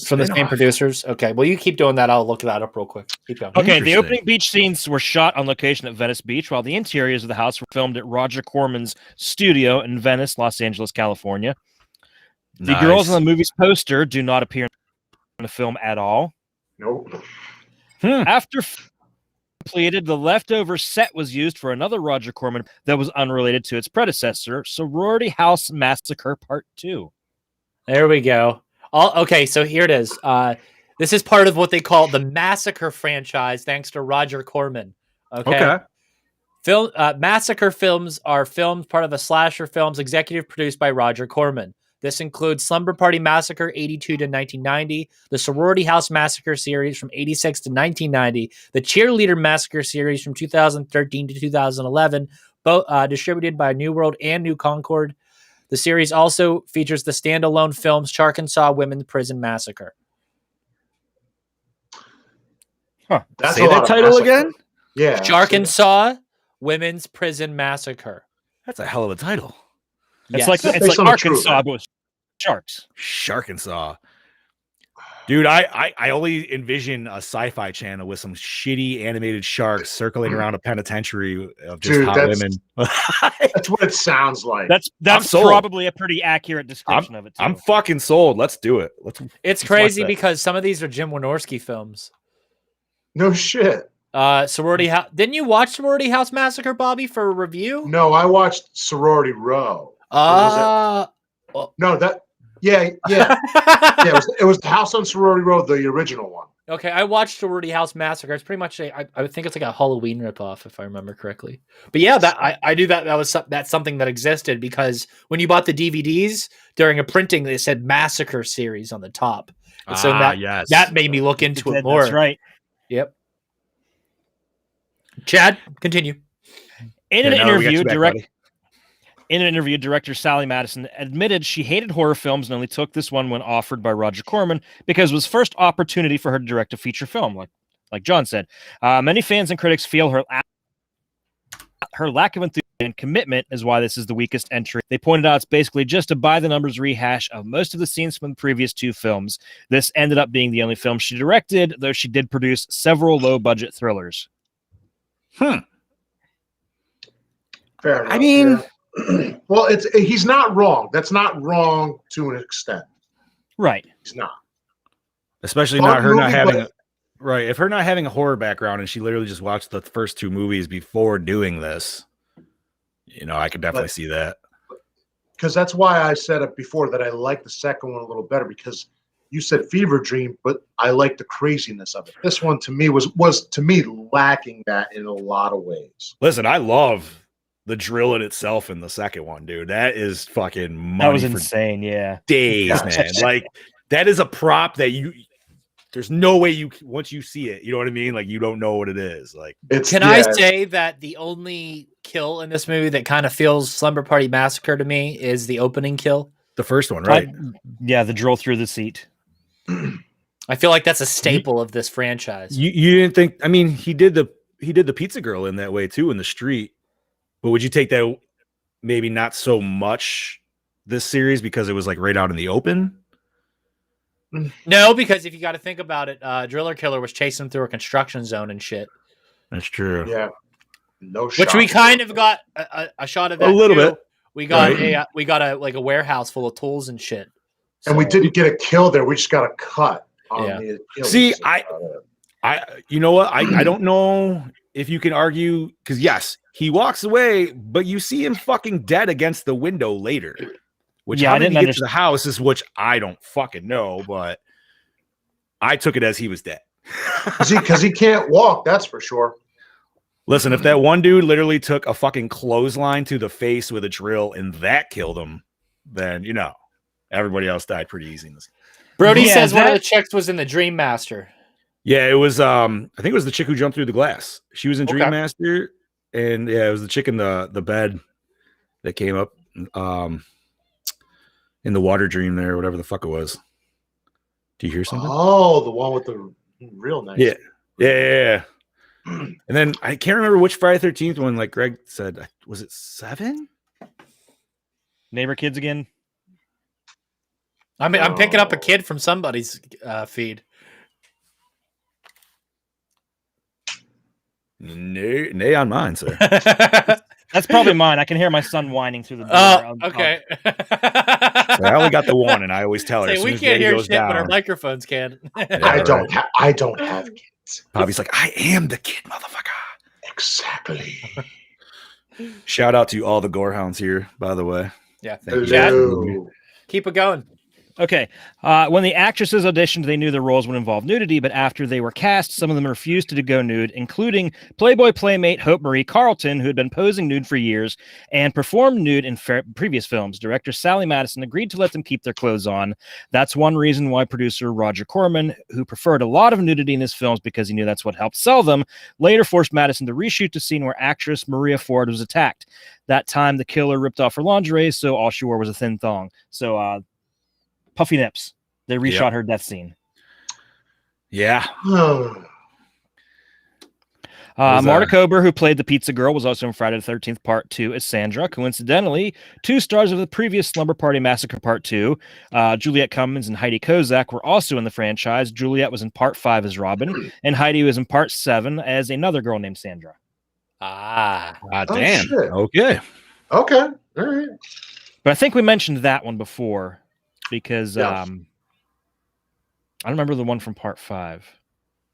from the same producers? Okay, well, you keep doing that. I'll look that up real quick. Keep going. Okay, the Interesting. opening beach scenes were shot on location at Venice Beach, while the interiors of the house were filmed at Roger Corman's studio in Venice, Los Angeles, California. The girls on the movie's poster do not appear in the film at all. Nope. After completed, the leftover set was used for another Roger Corman that was unrelated to its predecessor, Sorority House Massacre Part 2. There we go. Okay, so here it is. This is part of what they call the Massacre franchise, thanks to Roger Corman. Okay. Massacre films are films part of the slasher films executive produced by Roger Corman. This includes Slumber Party Massacre 82 to 1990, the Sorority House Massacre series from 86 to 1990, the Cheerleader Massacre series from 2013 to 2011, both distributed by New World and New Concord. The series also features the standalone films Sharkensaw Women's Prison Massacre. That's Say a that lot of title massacre. again? Yeah. Sharkensaw Women's Prison Massacre. That's a hell of a title. It's Yes. like Based it's like on the truth, Arkansas, man. but with sharks. Sharkensaw. Dude, I only envision a sci-fi channel with some shitty animated sharks circling around a penitentiary of just Dude, hot that's- women. That's what it sounds like. That's sold. probably a pretty accurate description of it too. I'm fucking sold. Let's do it. It's Let's crazy watch that. because some of these are Jim Wynorski films. No shit. Sorority House. Didn't you watch Sorority House Massacre, Bobby, for a review? No, I watched Sorority Row. Uh, No, that. Yeah. Yeah, it was the House on Sorority Row, the original one. okay, I watched Sorority House Massacre. It's pretty much I think it's like a Halloween ripoff, if I remember correctly. But yeah, that I knew that's something that existed because when you bought the DVDs during a printing, they said Massacre series on the top. And so that made me look into it more. That's right. Yep. Chad, continue. In Yeah, an no, we got interview, you back, buddy. director Sally Madison admitted she hated horror films and only took this one when offered by Roger Corman because it was first opportunity for her to direct a feature film, like John said. Many fans and critics feel her lack of enthusiasm and commitment is why this is the weakest entry. They pointed out it's basically just a by-the-numbers rehash of most of the scenes from the previous two films. This ended up being the only film she directed, though she did produce several low-budget thrillers. Fair enough. I mean, yeah. Well, he's not wrong. That's not wrong to an extent. Right. He's not. especially Fun not her not movie, having but- right. If her not having a horror background and she literally just watched the first two movies before doing this, I could definitely see that. Because that's why I said it before that I like the second one a little better because you said Fever Dream, but I like the craziness of it. This one to me was to me lacking that in a lot of ways. Listen, I love the drill in itself in the second one, dude. That is fucking money. That was for insane. Yeah. days, man. Like that is a prop that there's no way once you see it, you know what I mean? Like you don't know what it is. Like I say that the only kill in this movie that kind of feels Slumber Party Massacre to me is the opening kill. The first one, right? Yeah, the drill through the seat. I feel like that's a staple of this franchise. You didn't think? I mean, he did the pizza girl in that way too in the street. But would you take that maybe not so much this series because it was like right out in the open? No, because if you got to think about it, Driller Killer was chasing him through a construction zone and shit. That's true. Yeah. No shot. Which we kind of got a shot of that a little too. bit. We got a warehouse full of tools and shit. And we didn't get a kill there. We just got a cut. Yeah. See, I you know what? I don't know if you can argue because yes, he walks away, but you see him fucking dead against the window later. Which how did he get to the house is which I don't fucking know, but I took it as he was dead. Because he can't walk, that's for sure. Listen, if that one dude literally took a fucking clothesline to the face with a drill and that killed him, then you know everybody else died pretty easy. Brody says one of the chicks was in the Dream Master. Yeah, it was I think it was the chick who jumped through the glass. She was in Dream Master, and yeah, it was the chick in the bed that came up in the water dream there, whatever the fuck it was. Do you hear something? Oh, the one with the real nice. Yeah. And then I can't remember which Friday 13th one, like Greg said, was it 7? Neighbor kids again. I mean, I'm picking up a kid from somebody's feed. Nay on mine, sir. That's probably mine. I can hear my son whining through the door. Oh, okay. So I only got the one, and I always tell her. We can't hear shit, but our microphones can. I don't have kids. Bobby's like, I am the kid, motherfucker. Exactly. Shout out to all the Gore hounds here, by the way. Yeah. Chad, keep it going. Okay. When the actresses auditioned, they knew their roles would involve nudity, but after they were cast, some of them refused to go nude, including Playboy playmate Hope Marie Carlton, who had been posing nude for years and performed nude in previous films. Director Sally Madison agreed to let them keep their clothes on. That's one reason why producer Roger Corman, who preferred a lot of nudity in his films because he knew that's what helped sell them, later forced Madison to reshoot the scene where actress Maria Ford was attacked. That time, the killer ripped off her lingerie, so all she wore was a thin thong. So, puffy nips. They reshot her death scene. Yeah. Marta Kober, who played the pizza girl, was also in Friday the 13th Part 2 as Sandra. Coincidentally, 2 stars of the previous Slumber Party Massacre Part 2, Juliette Cummins and Heidi Kozak, were also in the franchise. Juliette was in Part 5 as Robin, and Heidi was in Part 7 as another girl named Sandra. Damn. Shit. Okay. All right. But I think we mentioned that one before because I don't remember the one from Part 5.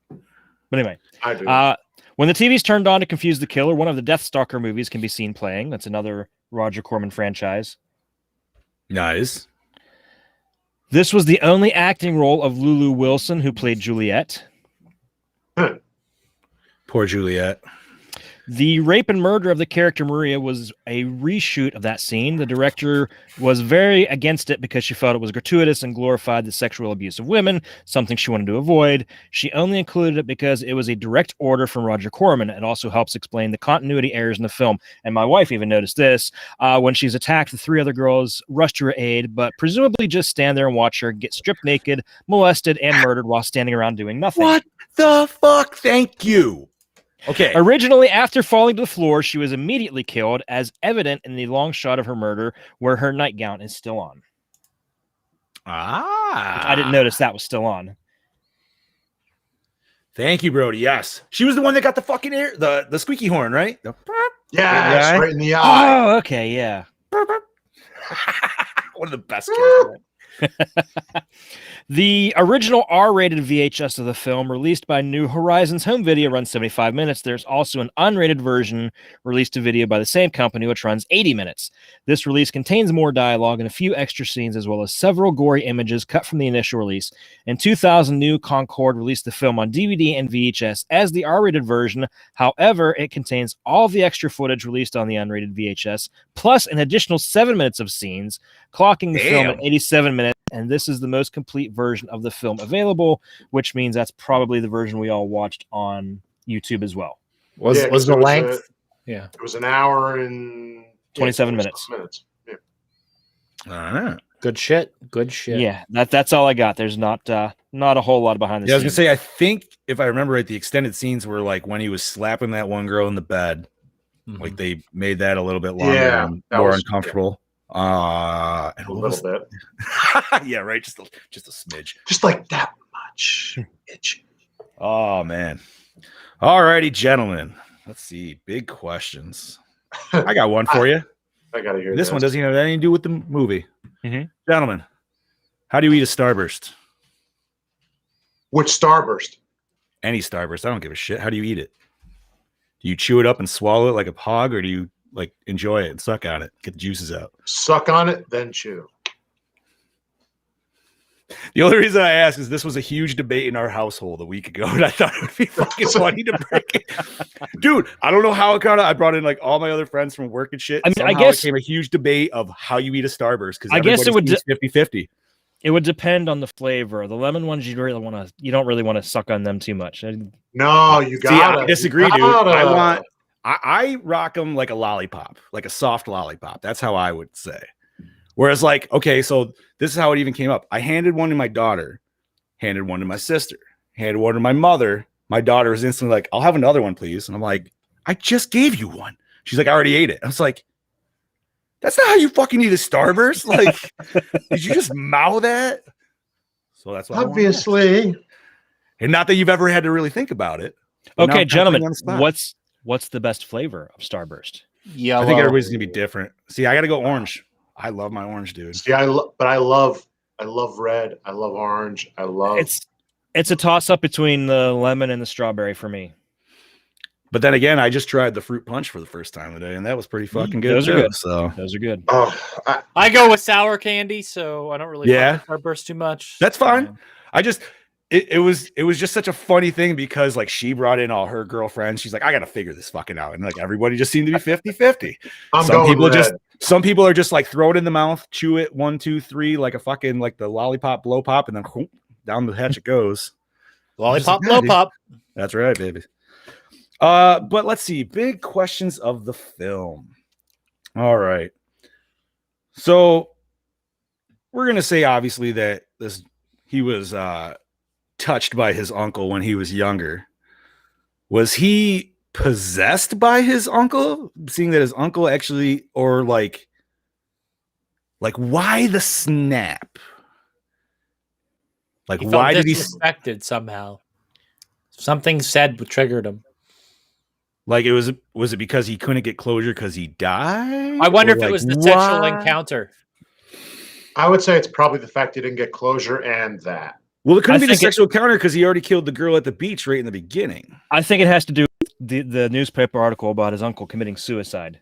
But anyway, I do. when the TV's turned on to confuse the killer, one of the Deathstalker movies can be seen playing. That's another Roger Corman franchise. Nice. This was the only acting role of Lulu Wilson, who played Juliet. Poor Juliet. The rape and murder of the character Maria was a reshoot of that scene. The director was very against it because she felt it was gratuitous and glorified the sexual abuse of women, something she wanted to avoid. She only included it because it was a direct order from Roger Corman. It also helps explain the continuity errors in the film. And my wife even noticed this. When she's attacked, the 3 other girls rush to her aid, but presumably just stand there and watch her get stripped naked, molested, and murdered while standing around doing nothing. What the fuck? Thank you. Okay. Originally, after falling to the floor, she was immediately killed, as evident in the long shot of her murder, where her nightgown is still on. I didn't notice that was still on. Thank you, Brody. Yes. She was the one that got the fucking ear, the squeaky horn, right? Yes, right in the eye. Oh, okay, yeah. One of the best kills. The original R-rated VHS of the film, released by New Horizons Home Video, runs 75 minutes. There's also an unrated version released to video by the same company, which runs 80 minutes. This release contains more dialogue and a few extra scenes, as well as several gory images cut from the initial release. In 2000, New Concord released the film on DVD and VHS as the R-rated version. However, it contains all the extra footage released on the unrated VHS, plus an additional 7 minutes of scenes, clocking the film at 87 minutes. And this is the most complete version of the film available, which means that's probably the version we all watched on YouTube as well. Was the length? It was an hour and 27 minutes. Yeah. All right. Good shit. Good shit. Yeah, that's all I got. There's not a whole lot behind the Yeah, I was scenes. gonna say, I think if I remember right, the extended scenes were like when he was slapping that one girl in the bed. Mhm. Like they made that a little bit longer and that more was- uncomfortable. And A little bit. yeah, right. Just a smidge. Just like that much. Itch. Oh man. All righty, gentlemen. Let's see. Big questions. I got one for you. I gotta hear This one doesn't even have anything to do with the movie. Gentlemen, how do you eat a Starburst? Which Starburst? Any Starburst. I don't give a shit. How do you eat it? Do you chew it up and swallow it like a hog, or do you like enjoy it and suck on it, get the juices out? Suck on it, then chew. The only reason I ask is this was a huge debate in our household a week ago, and I thought it would be fucking funny to break it. Dude, I don't know how it got. I brought in like all my other friends from work and shit. I mean, Somehow I guess it became a huge debate of how you eat a Starburst, because I guess it would 50-50. It would depend on the flavor. The lemon ones you don't really want to suck on them too much. No, you gotta. I disagree, dude. I rock them like a lollipop, like a soft lollipop. That's how I would say. Whereas, like, okay, so this is how it even came up. I handed one to my daughter, handed one to my sister, handed one to my mother. My daughter was instantly like, "I'll have another one, please." And I'm like, "I just gave you one." She's like, "I already ate it." I was like, "That's not how you fucking eat a Starburst." Like, did you just mouth that? So that's what obviously. And not that you've ever had to really think about it. Okay, gentlemen, what's the best flavor of Starburst? Yellow. I think everybody's gonna be different. See, I gotta go orange. I love my orange, dude. See, I love red. I love orange. I love. It's a toss up between the lemon and the strawberry for me. But then again, I just tried the fruit punch for the first time today, and that was pretty fucking good. Those are good. So those are good. Oh, I go with sour candy, so I don't really fuck with Starburst too much. That's fine. I just it was just such a funny thing because like she brought in all her girlfriends. She's like, I gotta figure this fucking out. And like everybody just seemed to be 50-50. Some people are just like throw it in the mouth, chew it 1, 2, 3, like a fucking like the lollipop blow pop, and then whoop, down the hatch it goes. Lollipop blow pop. That's right, baby. But let's see. Big questions of the film. All right. So we're gonna say obviously that he was touched by his uncle when he was younger. Was he possessed by his uncle, seeing that his uncle actually, or like why the snap? Like He why felt did he disrespected somehow? Something said triggered him. like was it because he couldn't get closure because he died? I wonder Or if it like, was the sexual why? encounter. I would say it's probably the fact he didn't get closure and that. Well, it couldn't I be the think sexual encounter because he already killed the girl at the beach right in the beginning. I think it has to do with the newspaper article about his uncle committing suicide.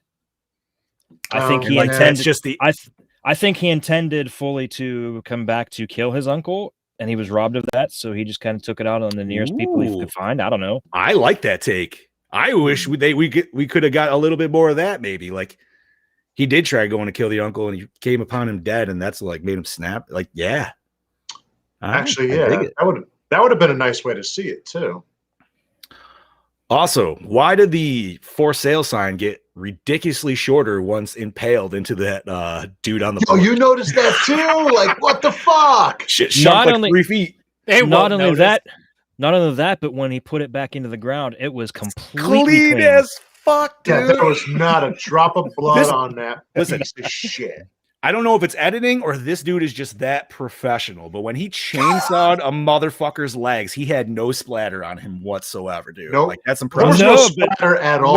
I think he yeah. intended That's just the I think he intended fully to come back to kill his uncle, and he was robbed of that, so he just kind of took it out on the nearest people he Ooh. could find. I don't know. I like that take. I wish we could have got a little bit more of that. Maybe like he did try going to kill the uncle, and he came upon him dead, and that's like made him snap. Like, yeah, Actually, I yeah, dig it. that would have been a nice way to see it too. Also, why did the for sale sign get ridiculously shorter once impaled into that dude on the Oh, boat? you noticed that too? Like, what the fuck? Shit shrunk Not like only- 3 feet. Not only that, but when he put it back into the ground, it was completely Clean as fuck, dude. Yeah, there was not a drop of blood This- on that listen. piece of shit. I don't know if it's editing or this dude is just that professional, but when he chainsawed a motherfucker's legs, he had no splatter on him whatsoever, dude. Nope. Like that's There was impressive. no No, but splatter at all.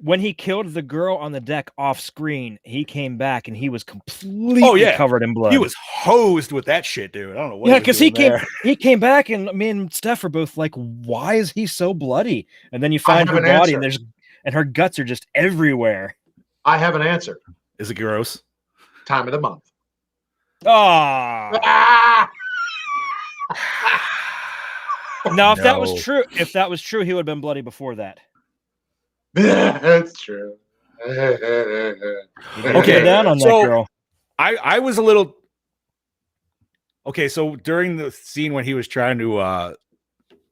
when he killed the girl on the deck off screen, he came back and he was completely covered in blood. He was hosed with that shit, dude. I don't know what. Yeah, because he came back and me and Steph are both like, why is he so bloody? And then you find her body and her guts are just everywhere. I have an answer. Is it gross? Time of the month. Ah. Now, if that was true, he would have been bloody before that. That's true. Okay, down on that girl. I was a little. Okay, so during the scene when he was trying to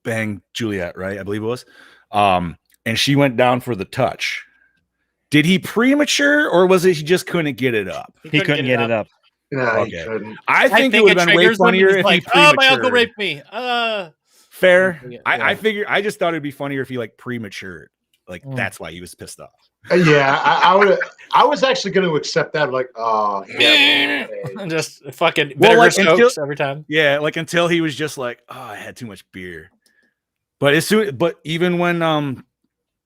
bang Juliet, right? I believe it was, and she went down for the touch. Did he premature, or was it he just couldn't get it up? He couldn't get it up. No, he couldn't. I think it would have been way funnier if he premature. Oh, my uncle raped me. Fair. Yeah. I just thought it'd be funnier if he like prematured. Like that's why he was pissed off. Yeah, I would. I was actually going to accept that. Like, oh, yeah, just fucking vinegar soaks every time. Yeah, like until he was just like, oh, I had too much beer. But even when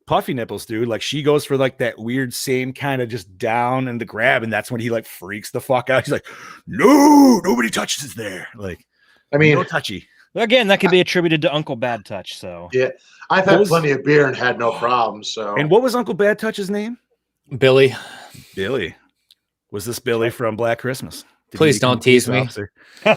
Puffy nipples, dude, like she goes for like that weird same kind of just down and the grab, and that's when he like freaks the fuck out. He's like, no, nobody touches there. Like, I mean, no touchy. Again, that could be attributed to Uncle Bad Touch. So yeah, I've had plenty of beer and had no problems. So, and what was Uncle Bad Touch's name? Billy. Billy. Was this Billy from Black Christmas? Please don't tease me. Did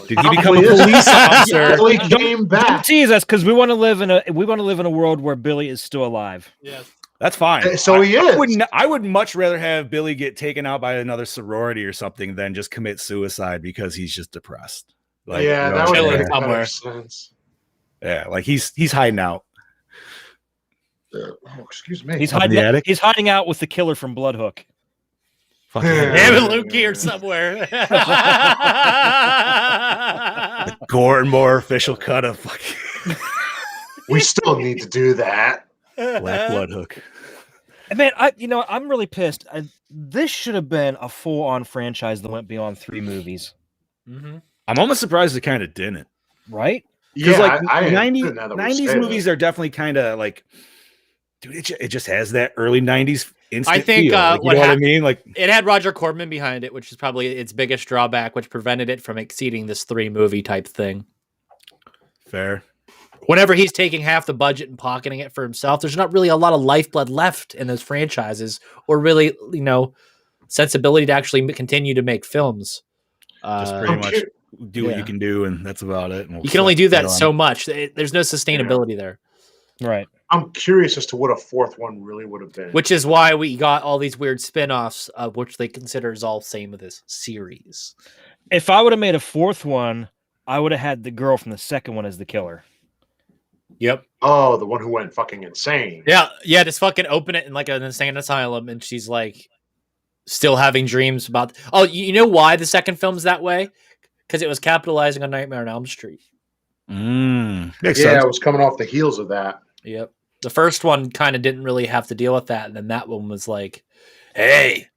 he become a police officer? Billy came back. Don't tease us because we want to live in a world where Billy is still alive. Yes. That's fine. So he is. I would much rather have Billy get taken out by another sorority or something than just commit suicide because he's just depressed. Like, yeah, that would make better sense. Yeah, like he's hiding out. Oh, excuse me. He's hiding out with the killer from Bloodhook. Fucking Damn it, Luke here somewhere. The Gore and More official cut of fucking. We still need to do that. Black Bloodhook. Man, I'm really pissed. This should have been a full-on franchise that went beyond 3 movies. Mm-hmm. I'm almost surprised it kind of didn't. Right? Because Yeah, like 90s movies are definitely kind of like, dude, it just has that early 90s instant I think feel. Like, you know what I mean? Like, it had Roger Corman behind it, which is probably its biggest drawback, which prevented it from exceeding this 3-movie type thing. Fair. Whenever he's taking half the budget and pocketing it for himself, there's not really a lot of lifeblood left in those franchises, or really, sensibility to actually continue to make films. Just pretty much do what you can do, and that's about it. You can only do that so much. There's no sustainability there. Right. I'm curious as to what a 4th one really would have been. Which is why we got all these weird spin-offs, of which they consider is all same with this series. If I would have made a 4th one, I would have had the girl from the second one as the killer. Yep. Oh, the one who went fucking insane. Yeah. Just fucking open it in like an insane asylum, and she's like still having dreams about. Oh, you know why the second film's that way? Because it was capitalizing on Nightmare on Elm Street. Makes Yeah, sense. it was coming off the heels of that. Yep. The first one kind of didn't really have to deal with that, and then that one was like, "Hey."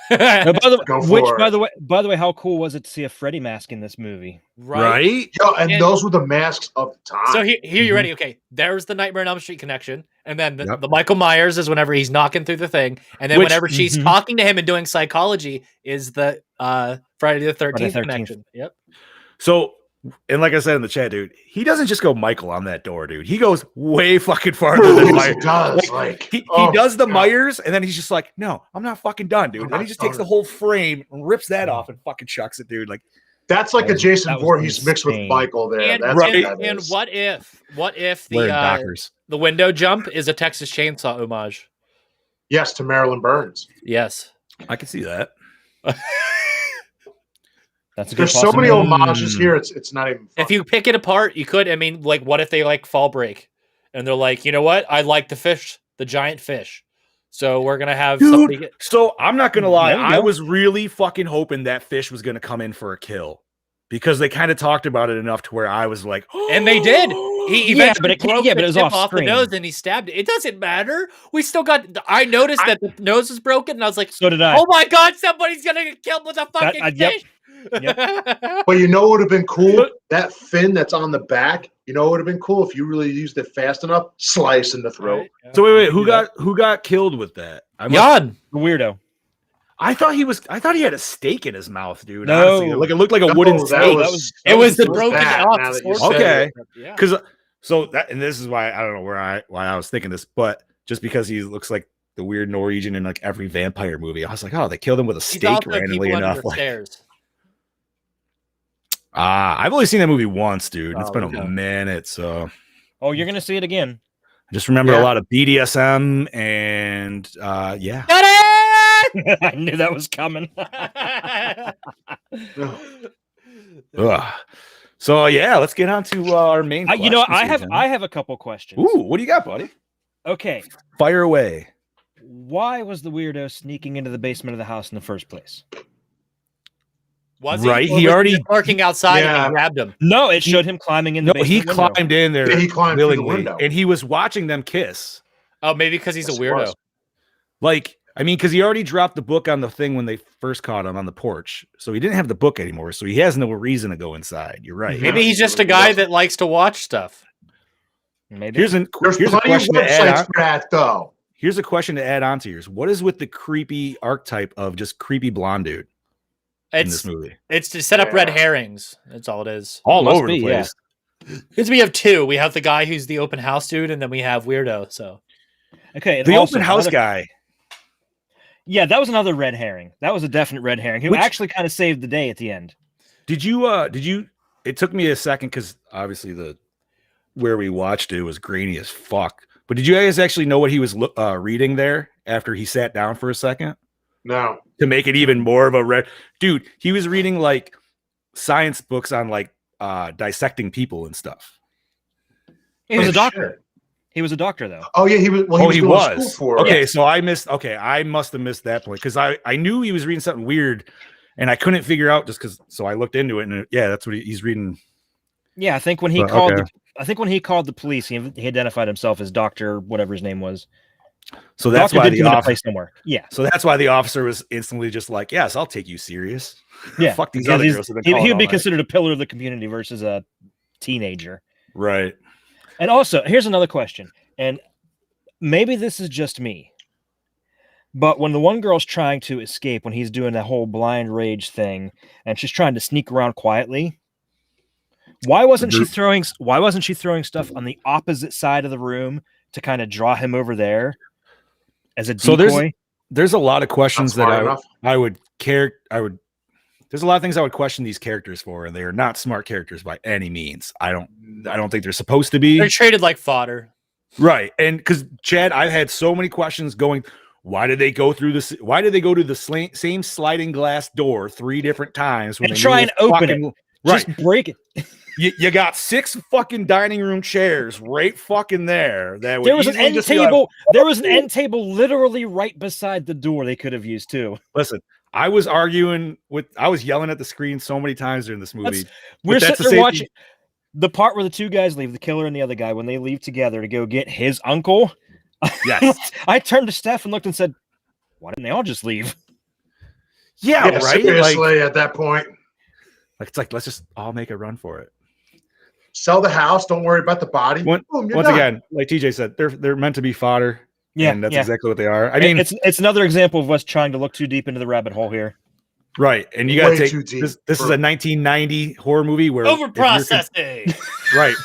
Now, by the way, how cool was it to see a Freddy mask in this movie? Right? Yo, and those were the masks of the time. So here you ready? Okay, there's the Nightmare on Elm Street connection, and then the Michael Myers is whenever he's knocking through the thing, and then whenever she's talking to him and doing psychology is the Friday the 13th connection. Yep. So, and like I said in the chat, dude, he doesn't just go Michael on that door, dude. He goes way fucking farther than Myers. He does. He does the Myers, and then he's just like, no, I'm not fucking done, dude. And then he just takes the whole frame and rips that off and fucking chucks it, dude. Like, that's like a Jason Voorhees mixed with Michael there. And, that's what if the window jump is a Texas Chainsaw homage? Yes, to Marilyn Burns. Yes. I can see that. There's so many homages here. It's not even. If you pick it apart, you could. I mean, like, what if they like Fall Break, and they're like, you know what? I like the fish, the giant fish. So we're gonna have. Dude, so I'm not gonna lie. I was really fucking hoping that fish was gonna come in for a kill, because they kind of talked about it enough to where I was like, and they did. He eventually broke but it was off the nose and he stabbed it. It doesn't matter. We still got. I noticed that the nose was broken, and I was like, so did I. Oh my god, somebody's gonna get killed with a fucking fish. But you know what would have been cool? That fin that's on the back. You know what would have been cool if you really used it fast enough? Slice in the throat. Right, yeah. So wait, who got killed with that? Jan. The weirdo. I thought he had a stake in his mouth, dude. No. Honestly. Like it looked like a wooden that stake. was- It was the was broken that, off. now the that you sword. said Okay. Yeah. Because so that, and this is why I don't know why I was thinking this, but just because he looks like the weird Norwegian in like every vampire movie, I was like, oh, they killed him with a He's stake also randomly people under enough. the Like, stairs. I've only seen that movie once, dude. It's Oh, been okay. a minute, so Oh, you're gonna see it again. I just remember Yeah. a lot of BDSM and yeah. Got it! I knew that was coming. Ugh. So yeah, let's get on to our main. You know, questions here, I Jen. have a couple questions. Ooh, what do you got, buddy? Okay, Fire away. why was the weirdo sneaking into the basement of the house in the first place? Was Right, Or he was already- just lurking outside Yeah. and grabbed him. No, it showed him climbing in the No, he basement window. climbed in there. Yeah, he climbed through the willingly, window. and he was watching them kiss. Oh, maybe because he's Yes, a he weirdo. was. Like, I mean, because he already dropped the book on the thing when they first caught him on the porch, so he didn't have the book anymore. So he has no reason to go inside. You're right. Yeah. Maybe he's just a guy that likes to watch stuff. Maybe. Here's There's a plenty of question to add websites on. for that, though. Here's a question to add on to yours. What is with the creepy archetype of just creepy blonde dude in this It's movie? it's to set up Yeah. red herrings. That's all it is. All Must over be, the yeah. place. Because we have two. We have the guy who's the open house dude, and then we have weirdo. So Okay, and The also open house another- guy. Yeah, that was another red herring. That was a definite red herring. Who Which- actually kind of saved the day at the end. Did you? It took me a second because obviously where we watched it was grainy as fuck. But did you guys actually know what he was reading there after he sat down for a second No. to make it even more of a red dude? He was reading like science books on like dissecting people and stuff. He was Oh, a doctor. shit. He was a doctor, though. Oh, yeah, he was. Well, he was. Going to school for it. Okay, so I missed. Okay, I must have missed that point because I knew he was reading something weird, and I couldn't figure out just because. So I looked into it, and yeah, that's what he's reading. Yeah, I think when he But, called, okay. when he called the police, he identified himself as Doctor, whatever his name was. So that's Doctor why did the come into officer. play somewhere. Yeah, So that's why the officer was instantly just like, "Yes, I'll take you serious." yeah. Fuck these because other he's- girls. Have been he calling would all be night. considered a pillar of the community versus a teenager. Right. And also, here's another question, and maybe this is just me, but when the one girl's trying to escape, when he's doing that whole blind rage thing, and she's trying to sneak around quietly, why wasn't she throwing stuff on the opposite side of the room to kind of draw him over there as a So decoy? there's a lot of questions Not that smart enough. I would care. There's a lot of things I would question these characters for, and they are not smart characters by any means. I don't think they're supposed to be. they're treated like fodder. Right. And because Chad, I've had so many questions going, why did they go through this? Why did they go to the same sliding glass door 3 different times when And they try knew and it open fucking- it. Right. Just break it. You got 6 fucking dining room chairs right fucking there. That would There was an easily end just be like, table. There was an end table literally right beside the door they could have used too. listen, I was yelling at the screen so many times during this movie. We're that's sitting the there same watching the part where the two guys leave, the killer and the other guy, when they leave together to go get his uncle. Yes. I turned to Steph and looked and said, why didn't they all just leave? Yeah, Yeah, right. seriously, at that point, It's like let's just all make a run for it. sell the house. Don't worry about the body. Boom, you're Once done. again, like TJ said, they're meant to be fodder. Yeah, and that's yeah. exactly what they are. I mean, it's another example of us trying to look too deep into the rabbit hole here. right. And you got Way to take too deep this. This is for- a 1990 horror movie where if you're Overprocessing. right.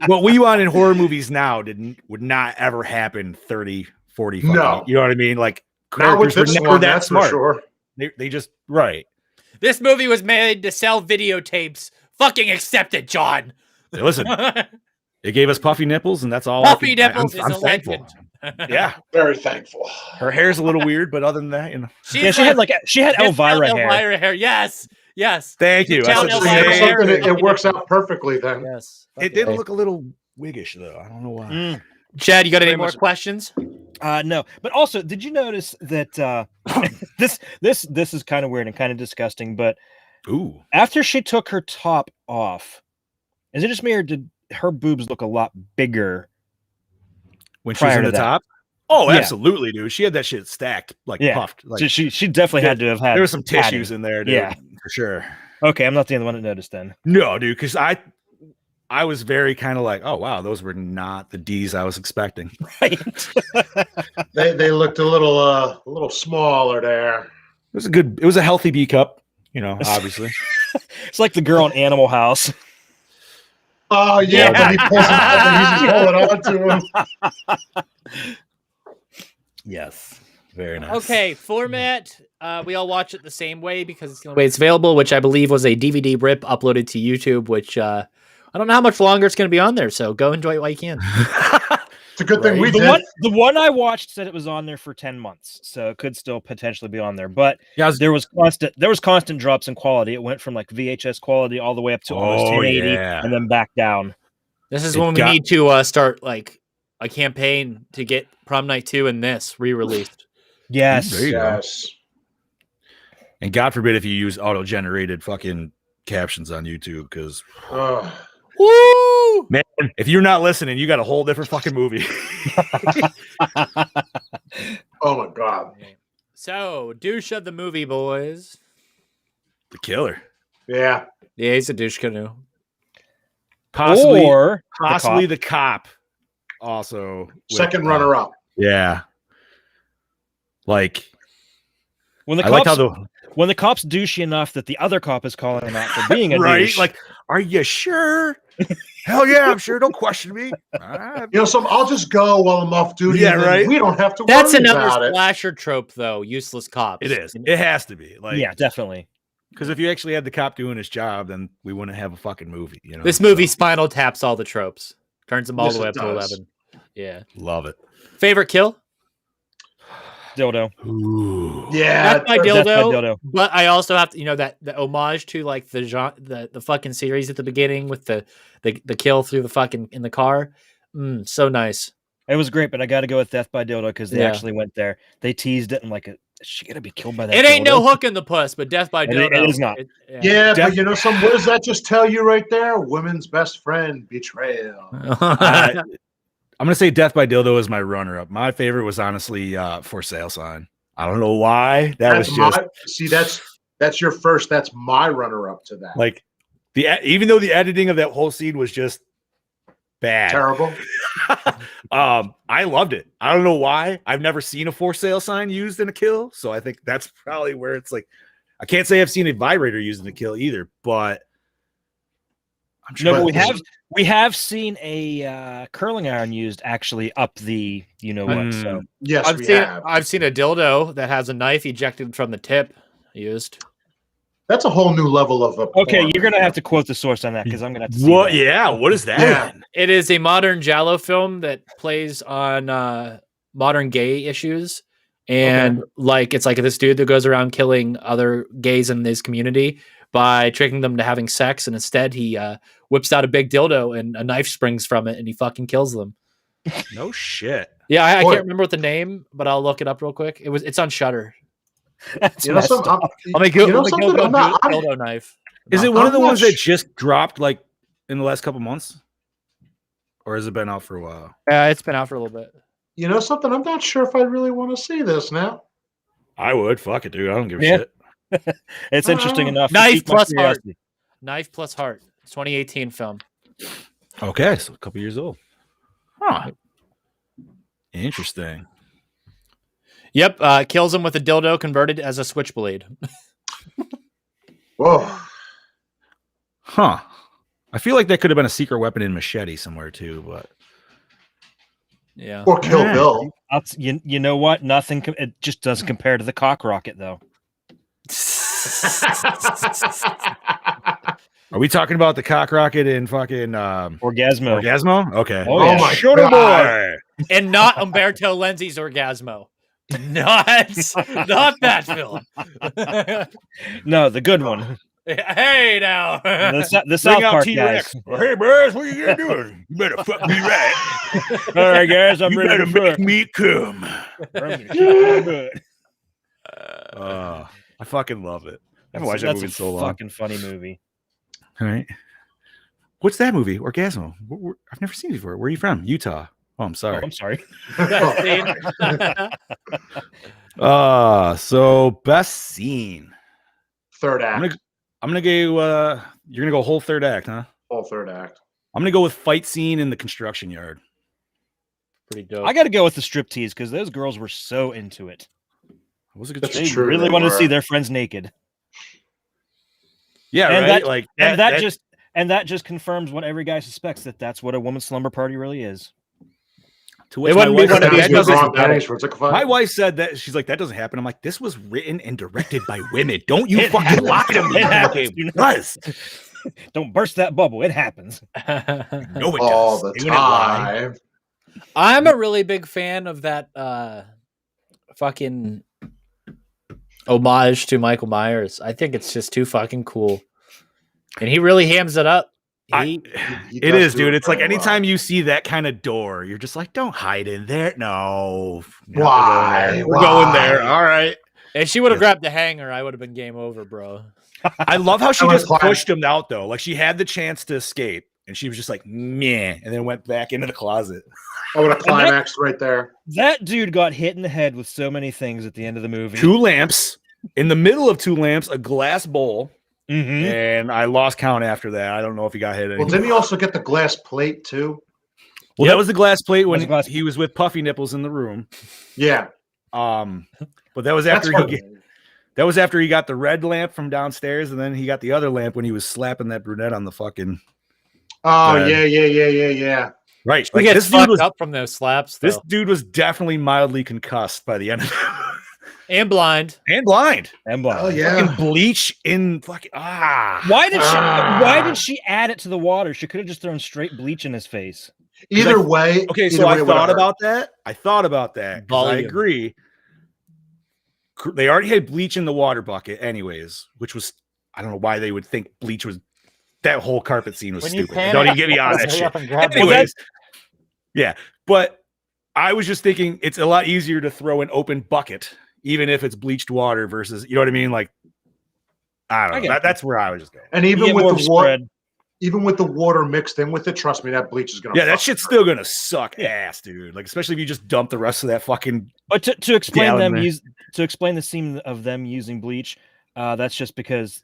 What we want in horror movies now would not ever happen 30, 40 fucking, No. you know what I mean? Like Not with characters were this never one, that that's smart. for sure. They just right. This movie was made to sell videotapes. Fucking accept it, John. Hey, listen, it gave us puffy nipples, and that's all. Puffy I can, nipples I'm is a thankful. legend. Yeah, Very thankful. her hair's a little weird, but other than that, you know. She's She had Elvira hair. Elvira hair. Yes. Yes. Thank you. Tell I said the Elvira same hair. thing. It works out perfectly then. Yes. It did look a little wiggish though. I don't know why. Chad, you got any Very more much- questions? No, but also, did you notice that this is kind of weird and kind of disgusting? But Ooh, after she took her top off, is it just me or did her boobs look a lot bigger? when she was Prior in to the that. top. Oh, Yeah. absolutely, dude. She had that shit stacked, like Yeah. puffed. Like So she definitely had to have had. there was some padding. tissues in there, dude. Yeah. For sure. Okay, I'm not the only one that noticed then. No, dude, because I was very kind of like, oh wow, those were not the D's I was expecting. Right. They looked a little smaller there. It was a healthy B cup, obviously. It's like the girl in Animal House. Oh yeah, but he pulls him up and he's just holding on to him. Yes. Very nice. Okay, format. We all watch it the same way because it's the only way it's available, which I believe was a DVD rip uploaded to YouTube, which I don't know how much longer it's going to be on there, so go enjoy it while you can. It's a good thing we did. The one I watched said it was on there for 10 months, so it could still potentially be on there. But there was constant drops in quality. It went from like VHS quality all the way up to almost 1080 and then back down. This is when we need to start like a campaign to get Prom Night 2 and this re-released. Yes. There you go. And God forbid if you use auto-generated fucking captions on YouTube, because woo, man, if you're not listening, you got a whole different fucking movie. Oh my god! So, douche of the movie, boys. The killer. Yeah, he's a douche canoe. Possibly the cop. Also, second runner-up. Yeah, like when the cop's douchey enough that the other cop is calling him out for being a douche. Like, are you sure? Hell yeah, I'm sure. Don't question me. I'll just go while I'm off duty. Yeah, right. We don't have to. That's worry another about slasher trope, though. Useless cops. It is. It has to be. Like, yeah, definitely. Because if you actually had the cop doing his job, then we wouldn't have a fucking movie. This movie Spinal taps all the tropes, turns them all the way up to 11. Yeah, love it. Favorite kill? Dildo. Ooh. Yeah, that's my dildo. But I also have to, that the homage to like the fucking series at the beginning with the kill through the fucking in the car. So nice. It was great, but I got to go with Death by Dildo because they actually went there. They teased it and like, is she gonna be killed by that? It ain't no hook in the puss, but Death by Dildo. It is not. Yeah, but what does that just tell you right there? Women's best friend betrayal. I'm gonna say Death by Dildo is my runner-up. My favorite was honestly For Sale Sign. I don't know why. That's your first. That's my runner-up to that. Like even though the editing of that whole scene was just bad, terrible. I loved it. I don't know why. I've never seen a For Sale sign used in a kill, so I think that's probably where it's like. I can't say I've seen a vibrator used in a kill either, but I'm sure. No, but we have seen a curling iron used actually up the what. So yes, I've seen a dildo that has a knife ejected from the tip used. That's a whole new level of okay, you're gonna have to quote the source on that because I'm gonna have to see what? That. Yeah, what is that? Yeah. It is a modern giallo film that plays on modern gay issues, and it's like this dude that goes around killing other gays in his community by tricking them to having sex, and instead he whips out a big dildo and a knife springs from it, and he fucking kills them. No shit. Yeah, I can't remember what the name, but I'll look it up real quick. It's on Shudder. Dildo knife. Is it one of the ones that just dropped like in the last couple months, or has it been out for a while? Yeah, it's been out for a little bit. You know something? I'm not sure if I really want to see this now. I would. Fuck it, dude. I don't give a shit. It's interesting enough. Knife plus heart. Knife plus heart. It's 2018 film. Okay, so a couple years old. Huh. Interesting. Yep, kills him with a dildo converted as a switchblade. Whoa. Huh. I feel like that could have been a secret weapon in Machete somewhere too, but yeah. Or Kill Bill. You know what? Nothing. It just doesn't compare to the cock rocket, though. Are we talking about the cock rocket in fucking Orgasmo? Orgasmo? Okay. Oh yeah. My Shoulder boy. And not Umberto Lenzi's Orgasmo. Not that film. No, the good one. Hey now, the South Park guys. Hey boys, what you gonna do? You better fuck me right. All right, guys, I'm ready to make me come. I fucking love it. I haven't watched that movie in so long. Fucking funny movie. All right. What's that movie? Orgasmo. I've never seen it before. Where are you from? Utah. Oh, I'm Oh, sorry. I'm sorry. So best scene. Third I'm act. gonna go. You're gonna go whole third act, huh? Whole third act. I'm gonna go with fight scene in the construction yard. Pretty dope. I got to go with the striptease because those girls were so into it. It was a good. That's They true, really they wanted to see were. their friends naked. Yeah, And right. that- Like And that just confirms what every guy suspects, that that's what a woman's slumber party really is. to which It my wouldn't be wife one said, of these that movies doesn't. without it. My wife said that she's like, that doesn't happen. I'm like, this was written and directed by women. Don't you It fucking happens. lie to me. It happens. It does. Don't burst that bubble. It happens. No, it All does. the They wouldn't lie. time. I'm a really big fan of that fucking homage to Michael Myers. I think it's just too fucking cool. And he really hams it up. He It does is, do dude. it It's like very well. anytime you see that kind of door, you're just like, don't hide in there. No. Why? We're going there. Why? All right. If she would have grabbed the hanger, I would have been game over, bro. I love how she I wanna just climb. pushed him out, though. Like she had the chance to escape, and she was just like, meh, and then went back into the closet. I would have climaxed right there. That dude got hit in the head with so many things at the end of the movie. 2 lamps. In the middle of 2 lamps, a glass bowl. Mhm. And I lost count after that. I don't know if he got hit. Well, Anymore. didn't he also get the glass plate too? Well, that was the glass plate when That was the glass- he was with Puffy Nipples in the room. Yeah. But that was That's after what, that was after he got the red lamp from downstairs, and then he got the other lamp when he was slapping that brunette on the fucking oh, Yeah. yeah. right. He Like gets this dude fucked was up from those slaps, though. this dude was definitely mildly concussed by the end of it. And blind. And blind. And blind. Oh, yeah. Fucking bleach in fucking Why did she? Ah. Why did she add it to the water? She could have just thrown straight bleach in his face. Either way. Okay, either so way I it would've thought hurt. about that. I thought about that. 'Cause I Volume. agree. They already had bleach in the water bucket, anyways, which was I don't know why they would think bleach was that whole carpet scene was When you stupid. pan Don't it, even get me on that hurry shit. up and grab it. Anyways, yeah, but I was just thinking it's a lot easier to throw an open bucket, even if it's bleached water versus, you know what I mean? Like, I I don't get know. it. That's where I was just going. And You even get with more the water, spread. even with the water mixed in with it, trust me, that bleach is gonna. Yeah, that fucking shit's hurt. still gonna suck ass, dude. Like, especially if you just dump the rest of that fucking. But to explain Gallon them there. to explain the scene of them using bleach, that's just because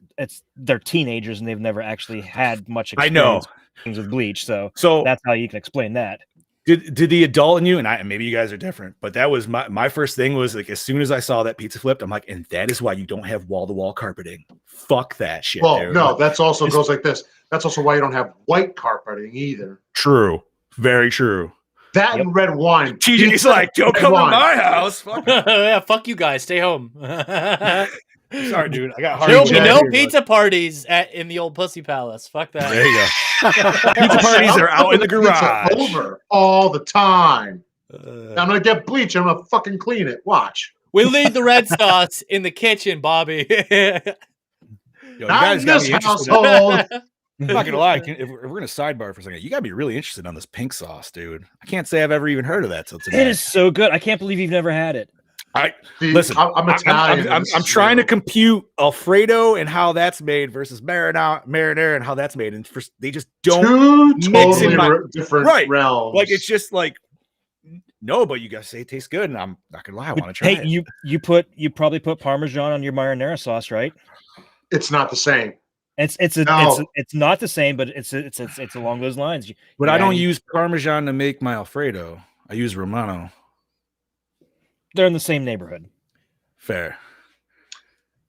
they're teenagers and they've never actually had much I know. experience with bleach. So So that's how you can explain that. did the adult in you, and maybe you guys are different, but that was my first thing was like as soon as I saw that pizza flipped, I'm like, and that is why you don't have wall to wall carpeting. Fuck that shit. Well, dude. no, that's also goes like this. That's also why you don't have white carpeting either. True, very true. That and red wine. TJ's like, don't Red come to wine. my house. Fuck. Yeah, fuck you guys. Stay home. Sorry, dude. I got hard. There'll be Yeah, no dude, pizza parties in the old Pussy Palace. Fuck that. There you go. Pizza parties are out in the Pizza garage. over all the time. Uh, I'm gonna get bleach. I'm gonna fucking clean it. Watch. we leave the red sauce in the kitchen, Bobby. Yo, you Not guys in got this me interested. household. I'm not gonna lie. If we're gonna sidebar for a second, you gotta be really interested on this pink sauce, dude. I can't say I've ever even heard of that till today. It is so good. I can't believe you've never had it. See, Listen, I'm Italian. and this I'm is trying to real. compute Alfredo and how that's made versus marinara and how that's made, and they just don't two mix in totally my- different Right. realms. like. It's just like no, but you guys say it tastes good, and I'm not gonna lie, I want to try Hey, it. you probably put Parmesan on your marinara sauce, right? it's not the same. It's No. not the same, but it's along those lines. But I don't Yeah. use Parmesan to make my Alfredo. I use Romano. They're in the same neighborhood. Fair.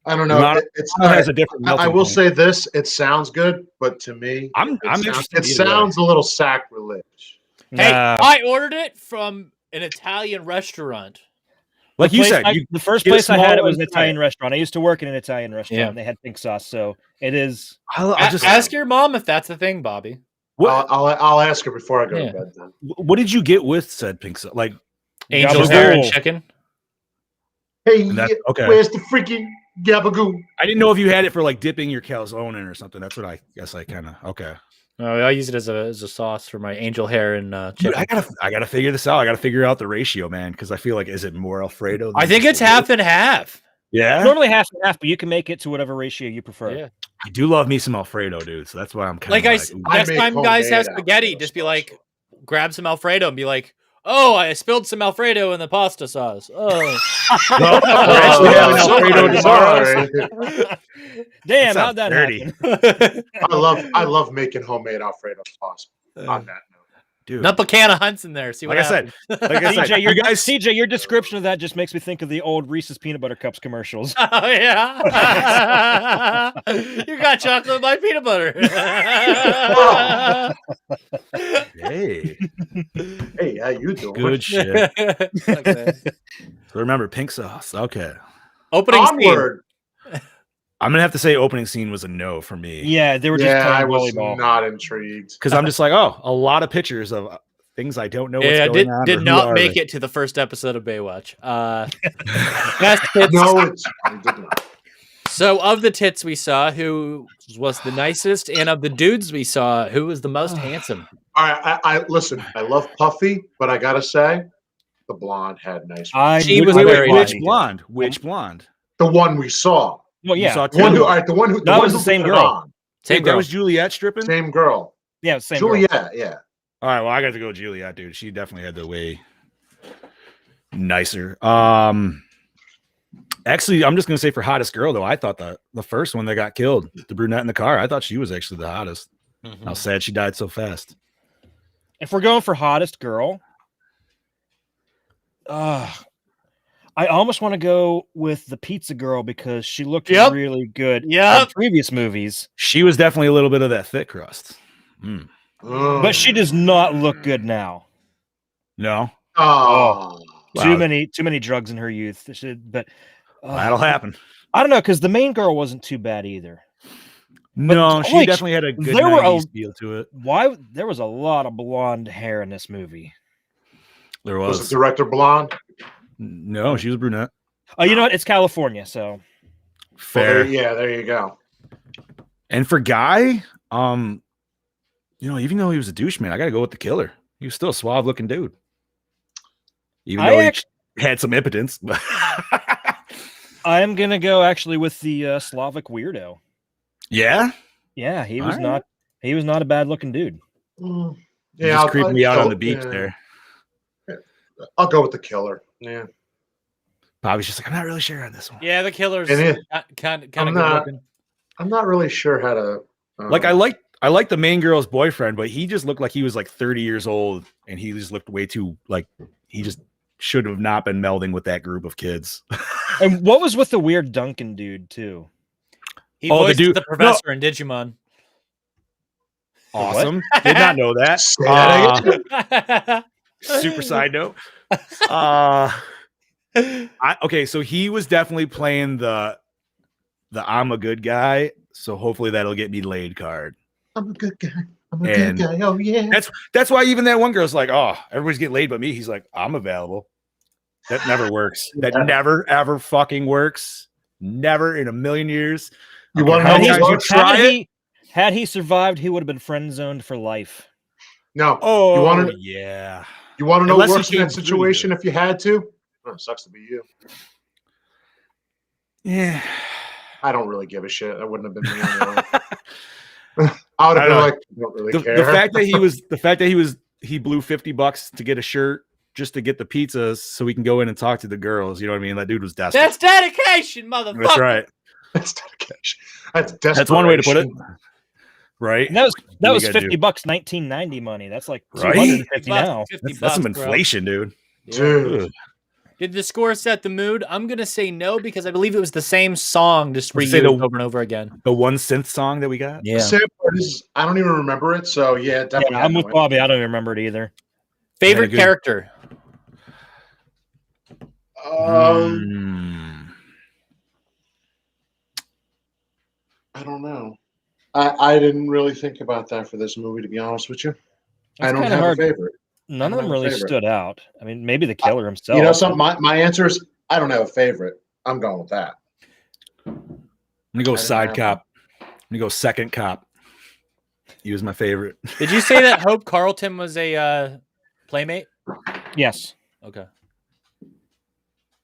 I don't know. Romano- It's Romano not. has a different. I melting will point. say this: it sounds good, but to me, I'm it sounds, interested. it either way. sounds a little sacrilege. Hey, Nah. I ordered it from an Italian restaurant. like The you place said. I- the first get a place I had small it was an one, try Italian restaurant. I used to work in an Italian restaurant. Yeah. And they had pink sauce, so it is. I'll just Ask your mom if that's the thing, Bobby. what, I'll ask her before I go Yeah. to bed. Then what did you get with said pink sauce? Like Angel Gabagool. hair and chicken. hey, And that- okay. where's the freaking gabagoo? I didn't know if you had it for like dipping your calzone in or something. That's what I guess I kind of okay. Oh, I use it as a sauce for my angel hair and Dude, chicken. I gotta figure this out. I gotta figure out the ratio, man, because I feel like is it more Alfredo? than I think just it's a half and half. Yeah, Normally half and half, but you can make it to whatever ratio you prefer. Yeah. I do love me some Alfredo, dude. So that's why I'm kind Like of I like, s- ooh. I next make time guys have homemade spaghetti, Alfredo just be sauce. like, grab some Alfredo and be like, Oh, I spilled some Alfredo in the pasta sauce. Oh. Well, we're actually having Alfredo tomorrow. Sorry. Damn, sounds how'd that dirty. happen? I love making homemade Alfredo sauce. On that note, Dude. Dump a can of Hunts in there. See what Like I said, CJ, you guys, CJ, your description of that just makes me think of the old Reese's peanut butter cups commercials. Oh yeah. You got chocolate in my peanut butter. hey, hey, how you doing? good shit. Okay. So remember, pink sauce. Okay, Opening scene. Onward. I'm gonna have to say opening scene was a no for me. Yeah, they were just Yeah, I playing was volleyball. not intrigued. Because I'm just like, oh, a lot of pictures of things I don't know what's Yeah, going on. did not make it to the first episode of Baywatch. Best tits. No, it did not. So of the tits we saw, who was the nicest, and of the dudes we saw, who was the most handsome? All right, I listen. I love Puffy, but I gotta say, the blonde had nice. She was Wait, very which nice. blonde? Which blonde? The one we saw. Well, You yeah, saw The one two? who, all right, the one who, That one was who the same put it girl. on. Same Wait, that girl. was Juliet stripping. Same girl. yeah, same girl. Juliet, yeah. All right, well, I got to go with Juliet, dude. She definitely had the way nicer. Actually, I'm just gonna say for hottest girl though, I thought the first one that got killed, the brunette in the car, I thought she was actually the hottest. How sad she died so fast. If we're going for hottest girl, I almost want to go with the pizza girl because she looked Yep. really good Yep. in previous movies, She was definitely a little bit of that thick crust. but she does not look good now. No, Oh, Wow. Too many drugs in her youth. But that'll happen. I don't know because the main girl wasn't too bad either. No, she holy definitely had a good there were 90s feel to it. Why there was a lot of blonde hair in this movie? There was was. the director blonde? No, she was brunette. Oh, you know what? It's California, so Fair. Yeah, there you go. And for Guy, even though he was a douche man, I got to go with the killer. He was still a suave looking dude. Even though he had some impotence. But I am gonna go actually with the Slavic weirdo. yeah, Yeah, he was All right. not. He was not a bad looking dude. Yeah, he just creeped me out on the go- beach yeah. there. I'll go with the killer. Yeah. Bobby's just like, I'm not really sure on this one. Yeah, the killer's And kind of I'm good not- looking. I'm not really sure how to. Like I like the main girl's boyfriend, but he just looked like he was like 30 years old, and he just looked way too like he just should have not been melding with that group of kids. And what was with the weird Duncan dude too? He Oh, the voiced dude- the professor in Digimon. Awesome. Did not know that. Say that again. Super side note. Okay, so he was definitely playing the I'm a good guy, so hopefully that'll get me laid card. I'm a good guy. I'm a And- good guy. Oh yeah. That's why even that one girl's like, oh, everybody's getting laid but me. He's like, I'm available. That never works. That Yeah. never ever fucking works. Never in a million years. You Okay, want to how know many what times you works? try it? Had he survived, he would have been friend zoned for life. No. Oh, You want to? yeah. You want to know Unless what he works in came that through situation you. if you had to? Oh, it sucks to be you. Yeah. I don't really give a shit. That wouldn't have been me anyway. I would I have been know. like, I don't really The care. fact that he blew $50 to get a shirt just to get the pizzas so we can go in and talk to the girls. You know what I mean? That dude was desperate. That's dedication, motherfucker. That's right. That's dedication. That's desperation. That's one way to put it. Right. And that What was you gotta $50, 1990 money. That's like Right? 250 now. That's some inflation, dude. Dude. Ugh. Did the score set the mood? I'm gonna say no because I believe it was the same song just Would you say reused the- over and over again. The one synth song that we got. Yeah. The sad part is, I don't even remember it. So yeah, definitely. Yeah, I'm with Bobby. I don't even remember it either. Favorite good. character? I don't know. I didn't really think about that for this movie, to be honest with you. I That's don't kinda have hard. a favorite. None I of don't them have a really favorite. stood out. I mean, maybe the killer himself. You know something? My answer is I don't have a favorite. I'm going with that. I'm gonna go I didn't side have cop. I'm gonna go second cop. He was my favorite. Did you say that Hope Carlton was a playmate? Yes. Okay.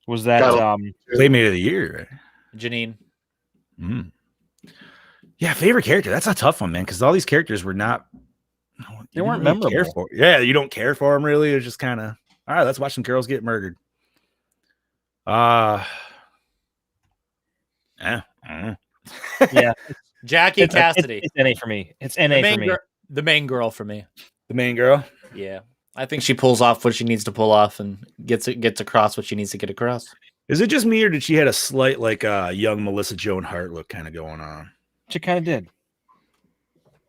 Was that Got Playmate of the year. Janine. Right? Mm. Yeah, favorite character. That's a tough one, man, because all these characters were not. They weren't Care memorable. for. Yeah, you don't care for them really. It's just kind of. All right, let's watch some girls get murdered. Yeah, Jackie Cassidy. It's NA for me. It's NA for me. The main girl for me. The main girl. Yeah, I think she pulls off what she needs to pull off and gets across what she needs to get across. Is it just me, or did she had a slight like young Melissa Joan Hart look kind of going on? She kind of did.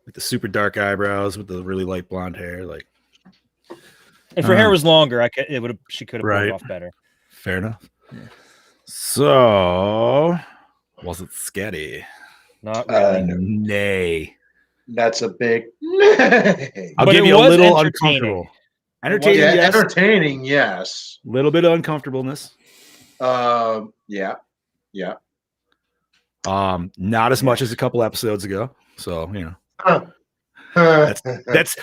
With the super dark eyebrows, with the really light blonde hair, like. If her hair was longer, she could have pulled Right. it off better. Fair enough. Yeah. So, was it scary? Not really. Nay. That's a big nay. I'll But give it you a was little entertaining. uncomfortable. Entertaining, Yeah, yes. entertaining, yes. A little bit of uncomfortableness. Yeah. Not as much as a couple episodes ago. So, you know. Huh.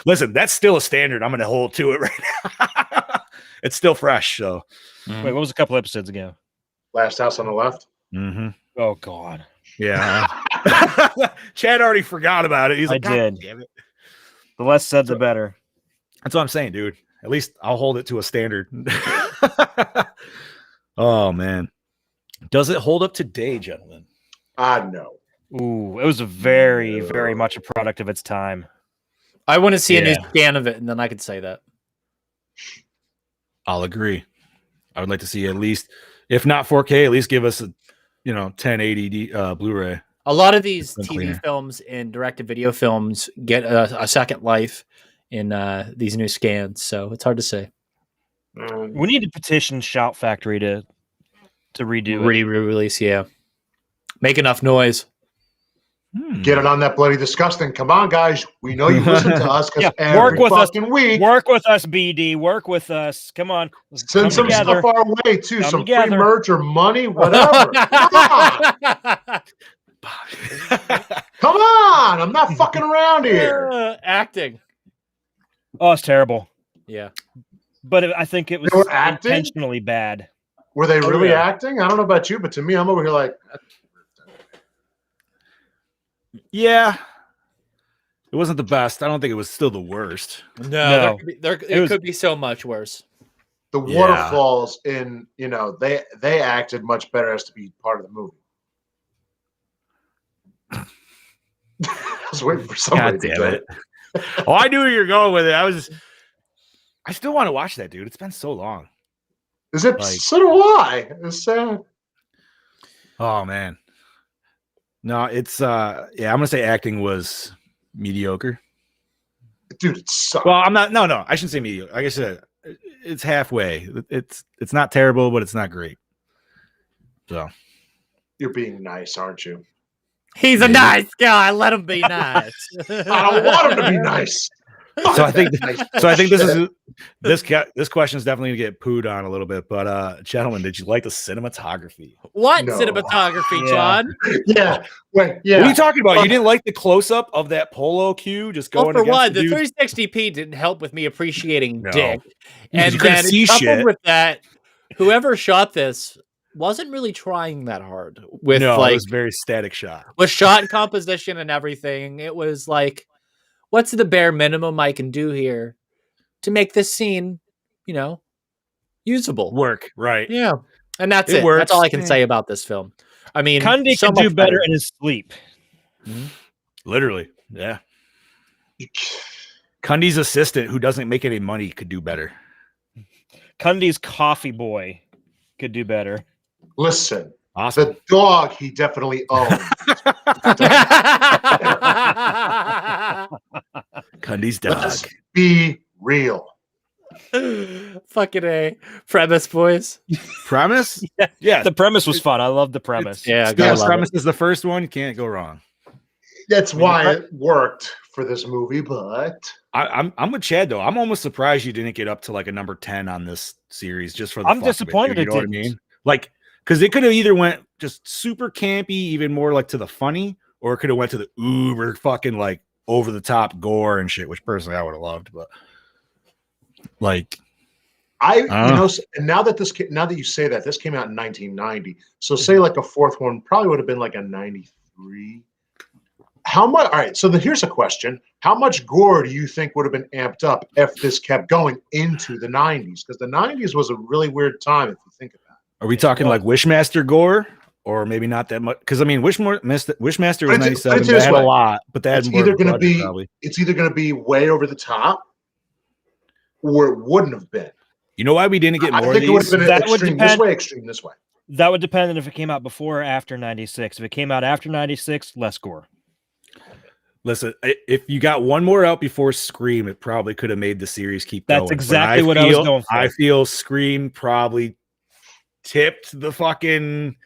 Listen, that's still a standard. I'm gonna hold to it right now. It's still fresh. So Wait, what was a couple episodes ago? Last House on the Left. Oh God. Yeah. Chad already forgot about it. He's like, I did. Damn it. The less said, the better. That's what I'm saying, dude. At least I'll hold it to a standard. Oh man. Does it hold up today, gentlemen? No. Ooh, it was a very, very much a product of its time. I want to see a new scan of it, and then I could say that. I'll agree. I would like to see at least, if not 4K, at least give us a 1080 Blu-ray. A lot of these Been TV cleaner. films and direct-to-video films get a second life in these new scans, so it's hard to say. We need to petition Shout Factory to redo it. Re-release, yeah. Make enough noise. Get it on that bloody disgusting. Come on, guys. We know you listen to us because work every with us. fucking week. Work with us, BD. Work with us. Come on. Send some together. stuff our way too. Come some together. free merch or money, whatever. Come on. Come on. I'm not fucking around here. Acting. Oh, it's terrible. Yeah. But I think it was They were acting? intentionally bad. Were they really yeah. acting? I don't know about you, but to me, I'm over here like, Yeah. It wasn't the best. I don't think it was still the worst. No. It could be so much worse. the waterfalls in, they acted much better as to be part of the movie. I was waiting for somebody to do it. Oh, I knew where you're going with it. I still want to watch that, dude. It's been so long. Is it? So do I. It's sad. Oh man. No, it's I'm gonna say acting was mediocre. Dude, it sucked. Well, I'm not. No, I shouldn't say mediocre. Like I said, it's halfway. It's not terrible, but it's not great. So You're being nice, aren't you? He's a nice guy. Let him be nice. I don't want him to be nice. So I think this question is definitely gonna get pooed on a little bit. But gentlemen, did you like the cinematography? What No. cinematography, John? Yeah. Wait, yeah. What are you talking about? You didn't like the close up of that polo cue just going Well, for against one, the the dude? 360p didn't help with me appreciating No. Dick. Because And you couldn't then see coupled shit. with that, whoever shot this wasn't really trying that hard with No, it like was a very static shot. with shot and composition and everything. It was like, what's the bare minimum I can do here to make this scene, usable? Work, right? Yeah. And that's It it. works. That's all I can say about this film. I mean, Cundy so could do much better in his sleep. Literally, yeah. Cundy's assistant, who doesn't make any money, could do better. Cundy's coffee boy could do better. Listen, Awesome. the dog he definitely owns. Cundy's dog. Let's be real. Fucking A. Premise, boys. Premise? Yeah. The premise was fun. I love the premise. Yeah, Still, gotta love premise is the first one. You can't go wrong. That's why it worked for this movie, but I'm with Chad though. I'm almost surprised you didn't get up to like a number 10 on this series just for the I'm fuck of it, disappointed dude, you it know what I didn't. mean? Like, because it could have either went just super campy, even more like to the funny, or it could have went to the uber fucking like over the top gore and shit, which personally I would have loved, but like and now that you say that, this came out in 1990, so say like a fourth one probably would have been like a 93. How much? All right. So here's a question: how much gore do you think would have been amped up if this kept going into the '90s? Because the '90s was a really weird time if you think about it. Are we talking like Wishmaster gore, or maybe not that much? Because I mean, Wishmaster was '97. That had a lot, but that it's either going to be way over the top, or it wouldn't have been. You know why we didn't get more of these? It would have been extreme this way, extreme this way. That would depend on if it came out before or after '96. If it came out after '96, less gore. Listen, if you got one more out before Scream, it probably could have made the series keep going. That's exactly what I was going for. I feel Scream probably tipped the fucking...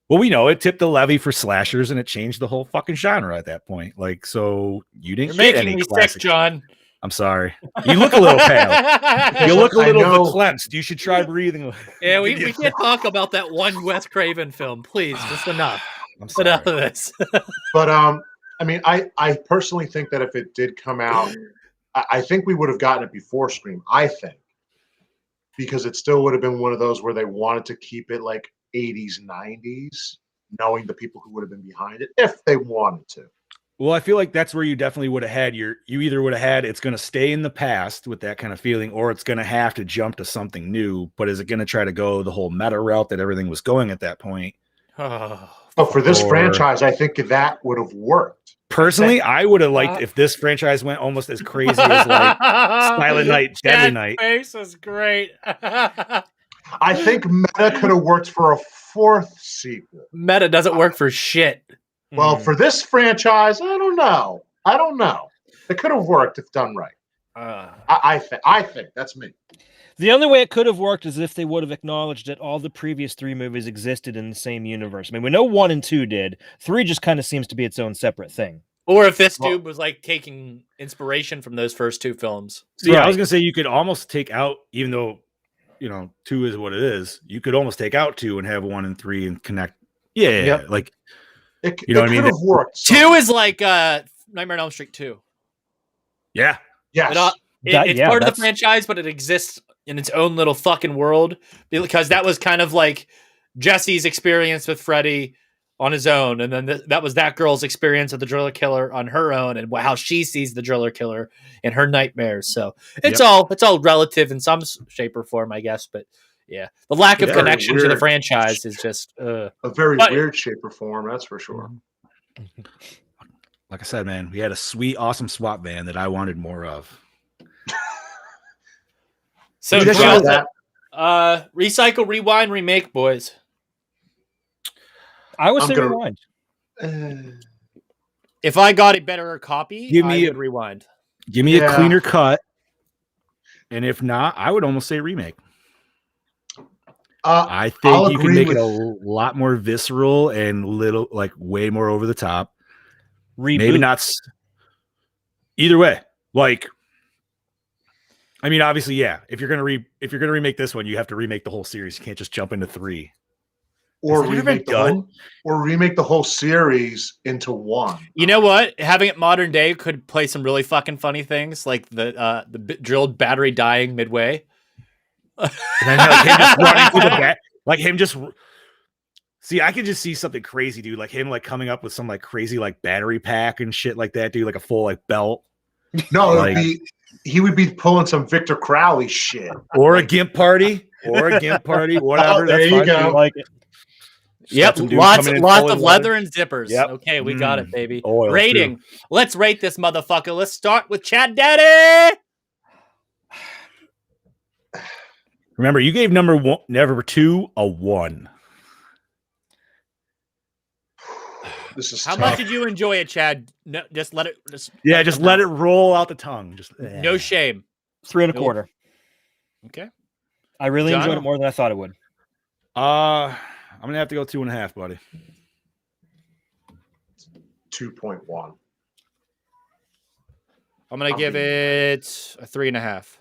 Well, we know it tipped the levy for slashers, and it changed the whole fucking genre at that point. Like, so you didn't You're get making any me classic. sick, John. I'm sorry. You look a little pale. You look a little verklempt. You should try breathing. Yeah, we can't talk about that one Wes Craven film, please. Just enough. Enough of this. But I mean, I personally think that if it did come out, I think we would have gotten it before Scream. I think because it still would have been one of those where they wanted to keep it like '80s, '90s, knowing the people who would have been behind it if they wanted to. Well, I feel like that's where you definitely would have had you either would have had it's going to stay in the past with that kind of feeling, or it's going to have to jump to something new. But is it going to try to go the whole meta route that everything was going at that point? But for this franchise, I think that would have worked. Personally, I would have liked if this franchise went almost as crazy as like Silent Night, Deadly Night. That face is great. I think meta could have worked for a fourth sequel. Meta doesn't work for shit. Well, for this franchise, I don't know. It could have worked if done right. I think that's me. The only way it could have worked is if they would have acknowledged that all the previous 3 movies existed in the same universe. I mean, we know 1 and 2 did. 3 just kind of seems to be its own separate thing. Or if this dude was like taking inspiration from those first 2 films. See, I was gonna say you could almost take out, even though 2 is what it is. You could almost take out 2 and have 1 and 3 and connect. Yeah. Like it what I mean? Could have worked. 2 is like Nightmare on Elm Street 2. Yeah. Yes. It's part of the franchise, but it exists in its own little fucking world, because that was kind of like Jesse's experience with Freddy on his own, and then that was that girl's experience of the driller killer on her own, and how she sees the driller killer in her nightmares. So it's all relative in some shape or form, I guess. But yeah, the lack of connection to the franchise is just a very weird shape or form. That's for sure. Like I said, man, we had a sweet, awesome swap van that I wanted more of. So recycle, rewind, remake, boys. I would say rewind. If I got a better copy, I would rewind. Give me a cleaner cut, and if not, I would almost say remake. I think you can make it a lot more visceral and way more over the top. Reboot. Maybe not. Either way, like. I mean, obviously, yeah. If you're gonna remake this one, you have to remake the whole series. You can't just jump into 3. Or remake the whole series into 1. You know what? Having it modern day could play some really fucking funny things, like the drilled battery dying midway. And then like him just running through the back, like him just. See, I could just see something crazy, dude. Like him, like coming up with some like crazy like battery pack and shit like that, dude. Like a full like belt. No, he would be pulling some Victor Crowley shit, or a gimp party, whatever. There you go. Like it. Yep, lots of leather and zippers. Yep. Okay, we got it, baby. Rating. Too. Let's rate this motherfucker. Let's start with Chad Daddy. Remember, you gave number 2 a 1. This is how tough. Much did you enjoy it, Chad? No, just let it. Just let it roll out the tongue. Just no shame. 3 1/4. Okay. I really enjoyed it more than I thought it would. I'm gonna have to go 2.5, buddy. 2.1. I'm gonna give it a 3.5.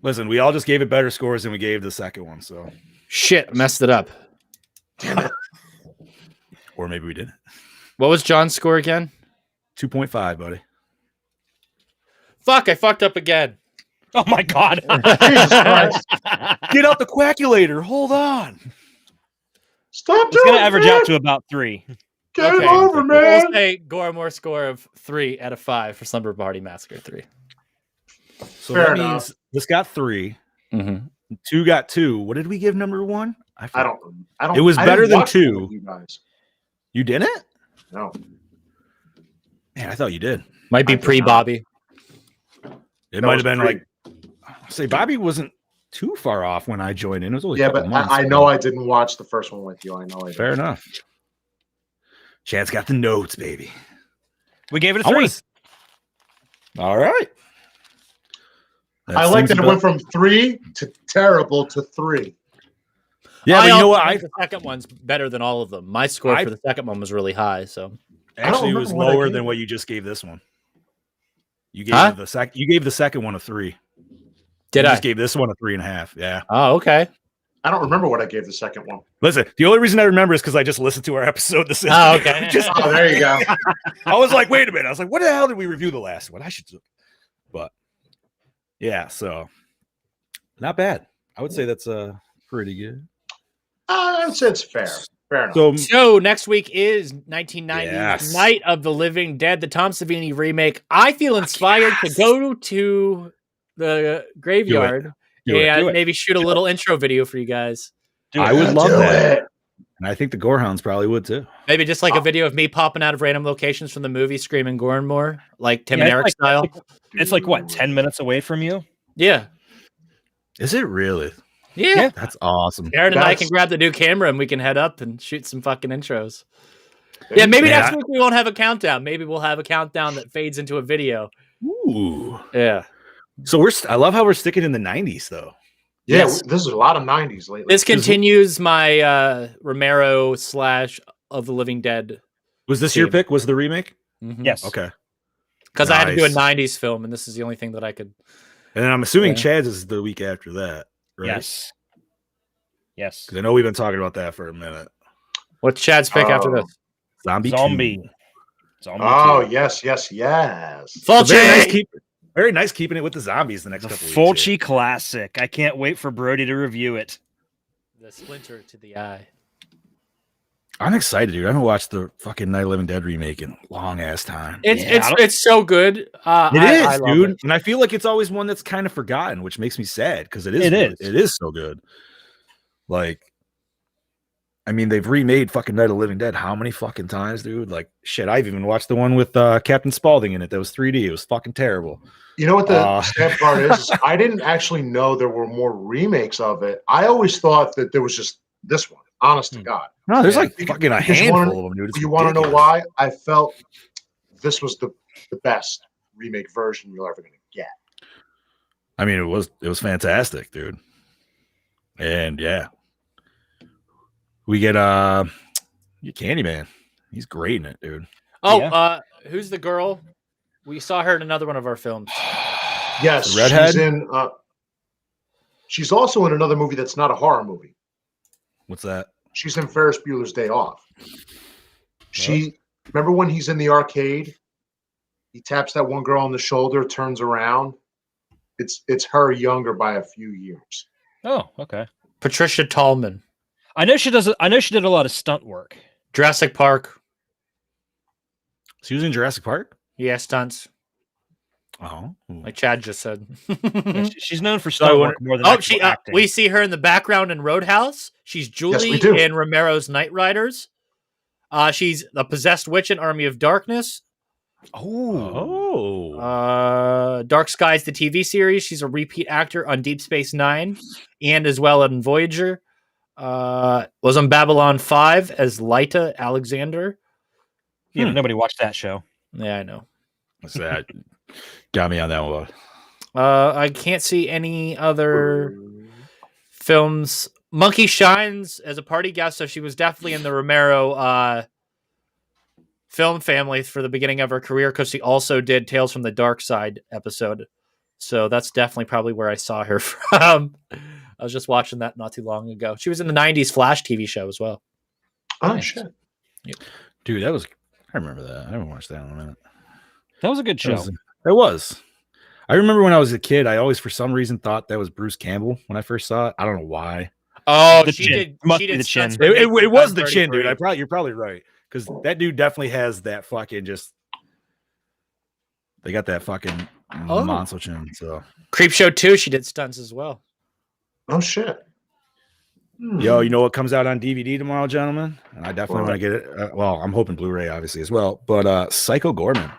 Listen, we all just gave it better scores than we gave the second one, so shit, messed it up. Damn it. Or maybe we didn't. What was John's score again? 2.5, buddy. Fuck, I fucked up again. Oh my god. Jesus Christ. Get out the quackulator. Hold on. Stop doing it. It's going to average out to about 3. Game over, man. We'll say Gore score of 3 out of 5 for Slumber Party Massacre 3. So Fair that enough. means this got 3. Mm-hmm. 2 got 2. What did we give number 1? I don't. It was I better didn't than watch one 2. with you guys. You didn't? No. Man, I thought you did. Might be I did pre not. Bobby. It That might was have been pre- say Bobby wasn't too far off when I joined in. It was only Yeah, a couple but months. I know I didn't watch the first one with you. I know I did. Fair enough. Chad's got the notes, baby. We gave it a I 3. wanna s- All right. I like that it went from 3 to terrible to 3. Yeah, but you know also what? think the second one's better than all of them. My score for the second one was really high. So Actually, it was remember what I lower gave than it. what you just gave this one. You gave Huh? You gave the second one a 3. did you I? just gave this one a 3.5. Yeah. Oh, okay. I don't remember what I gave the second one. Listen, the only reason I remember is because I just listened to our episode. This is Oh, okay. Oh, there you go. I was like, wait a minute. I was like, what the hell did we review the last one? I should. But yeah, so not bad. I would say that's pretty good. I would say it's fair. Fair enough. So So next week is 1990's Yes. Night of the Living Dead, the Tom Savini remake. I feel inspired to go to the graveyard Do it. and Do it. maybe shoot a little intro video for you guys. I would love Do that. it. And I think the Gorehounds probably would too. Maybe just like a video of me popping out of random locations from the movie, screaming Gore and more, like Tim Yeah, and it's Eric like- style. It's like what, 10 minutes away from you? Yeah. Is it really? Yeah. That's awesome. Aaron and I That's- can grab the new camera and we can head up and shoot some fucking intros. Yeah, maybe Yeah. next week we won't have a countdown. Maybe we'll have a countdown that fades into a video. Ooh. Yeah. So I love how we're sticking in the 90s though. Yeah, Yes. this is a lot of 90s lately. This continues my Romero / of the Living Dead. Was this your Theme. pick? Was the remake? Yes. Okay. Because I had to do a Nice. 90s film, and this is the only thing that I could. And then I'm assuming Yeah. Chad's is the week after that, right? Yes. Yes. Because I know we've been talking about that for a minute. What's Chad's pick after this? Zombie. 2. Zombie. Oh, 2. yes, yes, yes. So Fulci! very nice keeping it with the zombies the next The couple of weeks. Fulci classic. I can't wait for Brody to review it. The splinter to the eye. I'm excited, dude. I haven't watched the fucking Night of the Living Dead remake in a long ass time. It's Yeah, I don't- it's so good. It is, I love dude. it. And I feel like it's always one that's kind of forgotten, which makes me sad because it is. It is. It is so good. Like, I mean, they've remade fucking Night of the Living Dead how many fucking times, dude? Like, shit. I've even watched the one with Captain Spaulding in it that was 3D. It was fucking terrible. You know what the Uh, sad part is? I didn't actually know there were more remakes of it. I always thought that there was just this one. Honest to God. No, there's Yeah. like fucking a Because you handful wanna- of them, dude. It's You want to know ridiculous. why? I felt this was the best remake version you're ever going to get. I mean, it was fantastic, dude. And yeah, we get Candyman. He's great in it, dude. Oh, Yeah. who's the girl? We saw her in another one of our films. Yes, The redhead? she's in. She's also in another movie that's not a horror movie. What's that? She's in Ferris Bueller's Day Off. She remember when he's in the arcade, he taps that one girl on the shoulder, turns around. It's her younger by a few years. Oh, okay. Patricia Tallman. I know she does. I know she did a lot of stunt work. Jurassic Park. She was in Jurassic Park. Yeah, stunts. Oh, Like Chad just said. Yeah, she's known for So I stunt wonder- work more than Oh, actual she. acting. We see her in the background in Roadhouse. She's Julie we do. in Romero's Night Riders. She's the possessed witch in Army of Darkness. Dark Skies, the TV series. She's a repeat actor on Deep Space Nine, and as well on Voyager. Was on Babylon 5 as Lyta Alexander. You know, nobody watched that show. Yeah, I know. What's that? Got me on that one. I can't see any other films. Monkey Shines as a party guest, so she was definitely in the Romero film family for the beginning of her career because she also did Tales from the Dark Side episode. So that's definitely probably where I saw her from. I was just watching that not too long ago. She was in the 90s Flash TV show as well. Oh Nice. shit! Dude, that was. I remember that. I haven't watched that in a minute. That was a good show. It was. I remember when I was a kid, I always, for some reason, thought that was Bruce Campbell when I first saw it. I don't know why. Oh, The she chin. did. Must She be did the chin. stunts for It was Naked the Gun chin, dude. 33. You're probably right because that dude definitely has that fucking just. They got that fucking monster chin. So Creepshow 2, she did stunts as well. Oh shit. Yo, you know what comes out on DVD tomorrow, gentlemen? And I definitely want to get it. Well, I'm hoping Blu-ray, obviously, as well. But Psycho Gorman.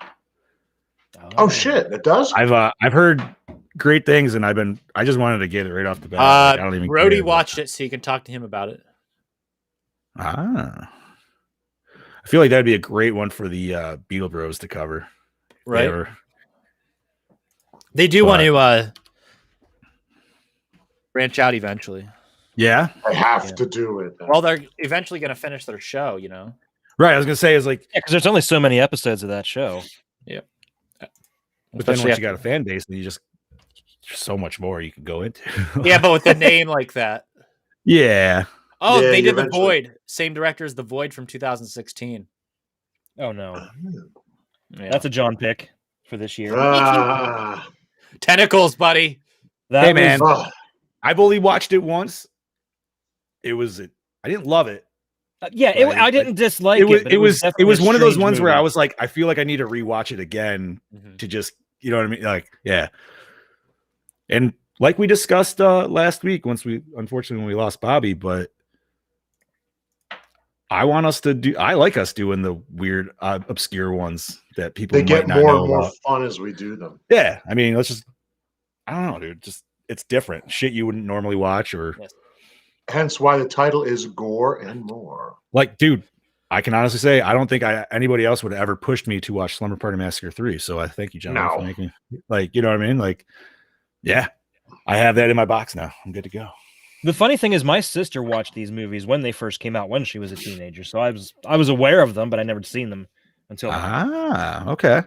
Oh shit, it does. I've heard great things, and I just wanted to get it right off the bat. Like, I don't even. Brody care, watched it, so you can talk to him about it. I feel like that'd be a great one for the Beetle Bros to cover. Right. They do want to branch out eventually. Yeah. I have to do it. Then. Well, they're eventually going to finish their show, you know? Right. I was going to say, is like, because there's only so many episodes of that show. Yeah. But then once you got a fan base, then there's so much more you can go into. Yeah, but with a name like that. Yeah. Oh, yeah, they did The Void. Same director as The Void from 2016. Oh, no. Yeah. That's a John pick for this year. Tentacles, buddy. Hey, man. I've only watched it once. I didn't love it. I didn't dislike it. It was one of those ones where I was like, I feel like I need to rewatch it again to just, you know what I mean? Like, yeah. And like we discussed last week, unfortunately, when we lost Bobby, but I like us doing the weird, obscure ones that people they get might not more know and more about. fun as we do them. Yeah. I mean, I don't know, dude. Just, it's different shit you wouldn't normally watch or. Yes. Hence why the title is Gore and More. Like, dude, I can honestly say I don't think anybody else would have ever pushed me to watch Slumber Party Massacre 3. So I thank you, gentlemen, for making like, you know what I mean? Like, yeah, I have that in my box now. I'm good to go. The funny thing is, my sister watched these movies when they first came out when she was a teenager. So I was aware of them, but I never seen them until. Okay.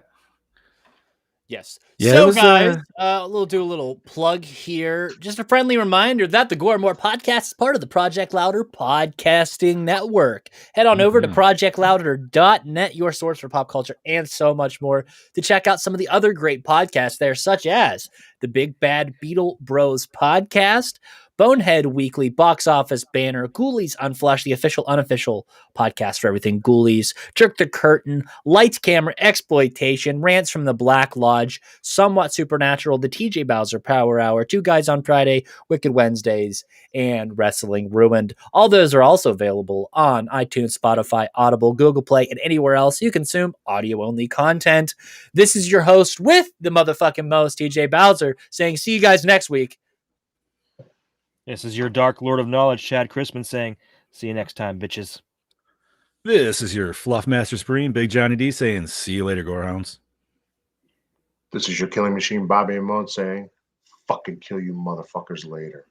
Yes. Yeah, so, guys, we'll do a little plug here. Just a friendly reminder that the Gore and More podcast is part of the Project Louder podcasting network. Head on over to projectlouder.net, your source for pop culture and so much more, to check out some of the other great podcasts there, such as the Big Bad Beetle Bros podcast, Bonehead Weekly, Box Office Banner, Ghoulies Unflushed, the official, unofficial podcast for everything Ghoulies, Jerk the Curtain, Lights, Camera, Exploitation, Rants from the Black Lodge, Somewhat Supernatural, the TJ Bowser Power Hour, Two Guys on Friday, Wicked Wednesdays, and Wrestling Ruined. All those are also available on iTunes, Spotify, Audible, Google Play, and anywhere else you consume audio-only content. This is your host with the motherfucking most, TJ Bowser, saying see you guys next week. This is your Dark Lord of Knowledge, Chad Chrisman, saying, see you next time, bitches. This is your Fluff Master Supreme, Big Johnny D, saying, see you later, Gorehounds. This is your Killing Machine, Bobby and Moan, saying, fucking kill you motherfuckers later.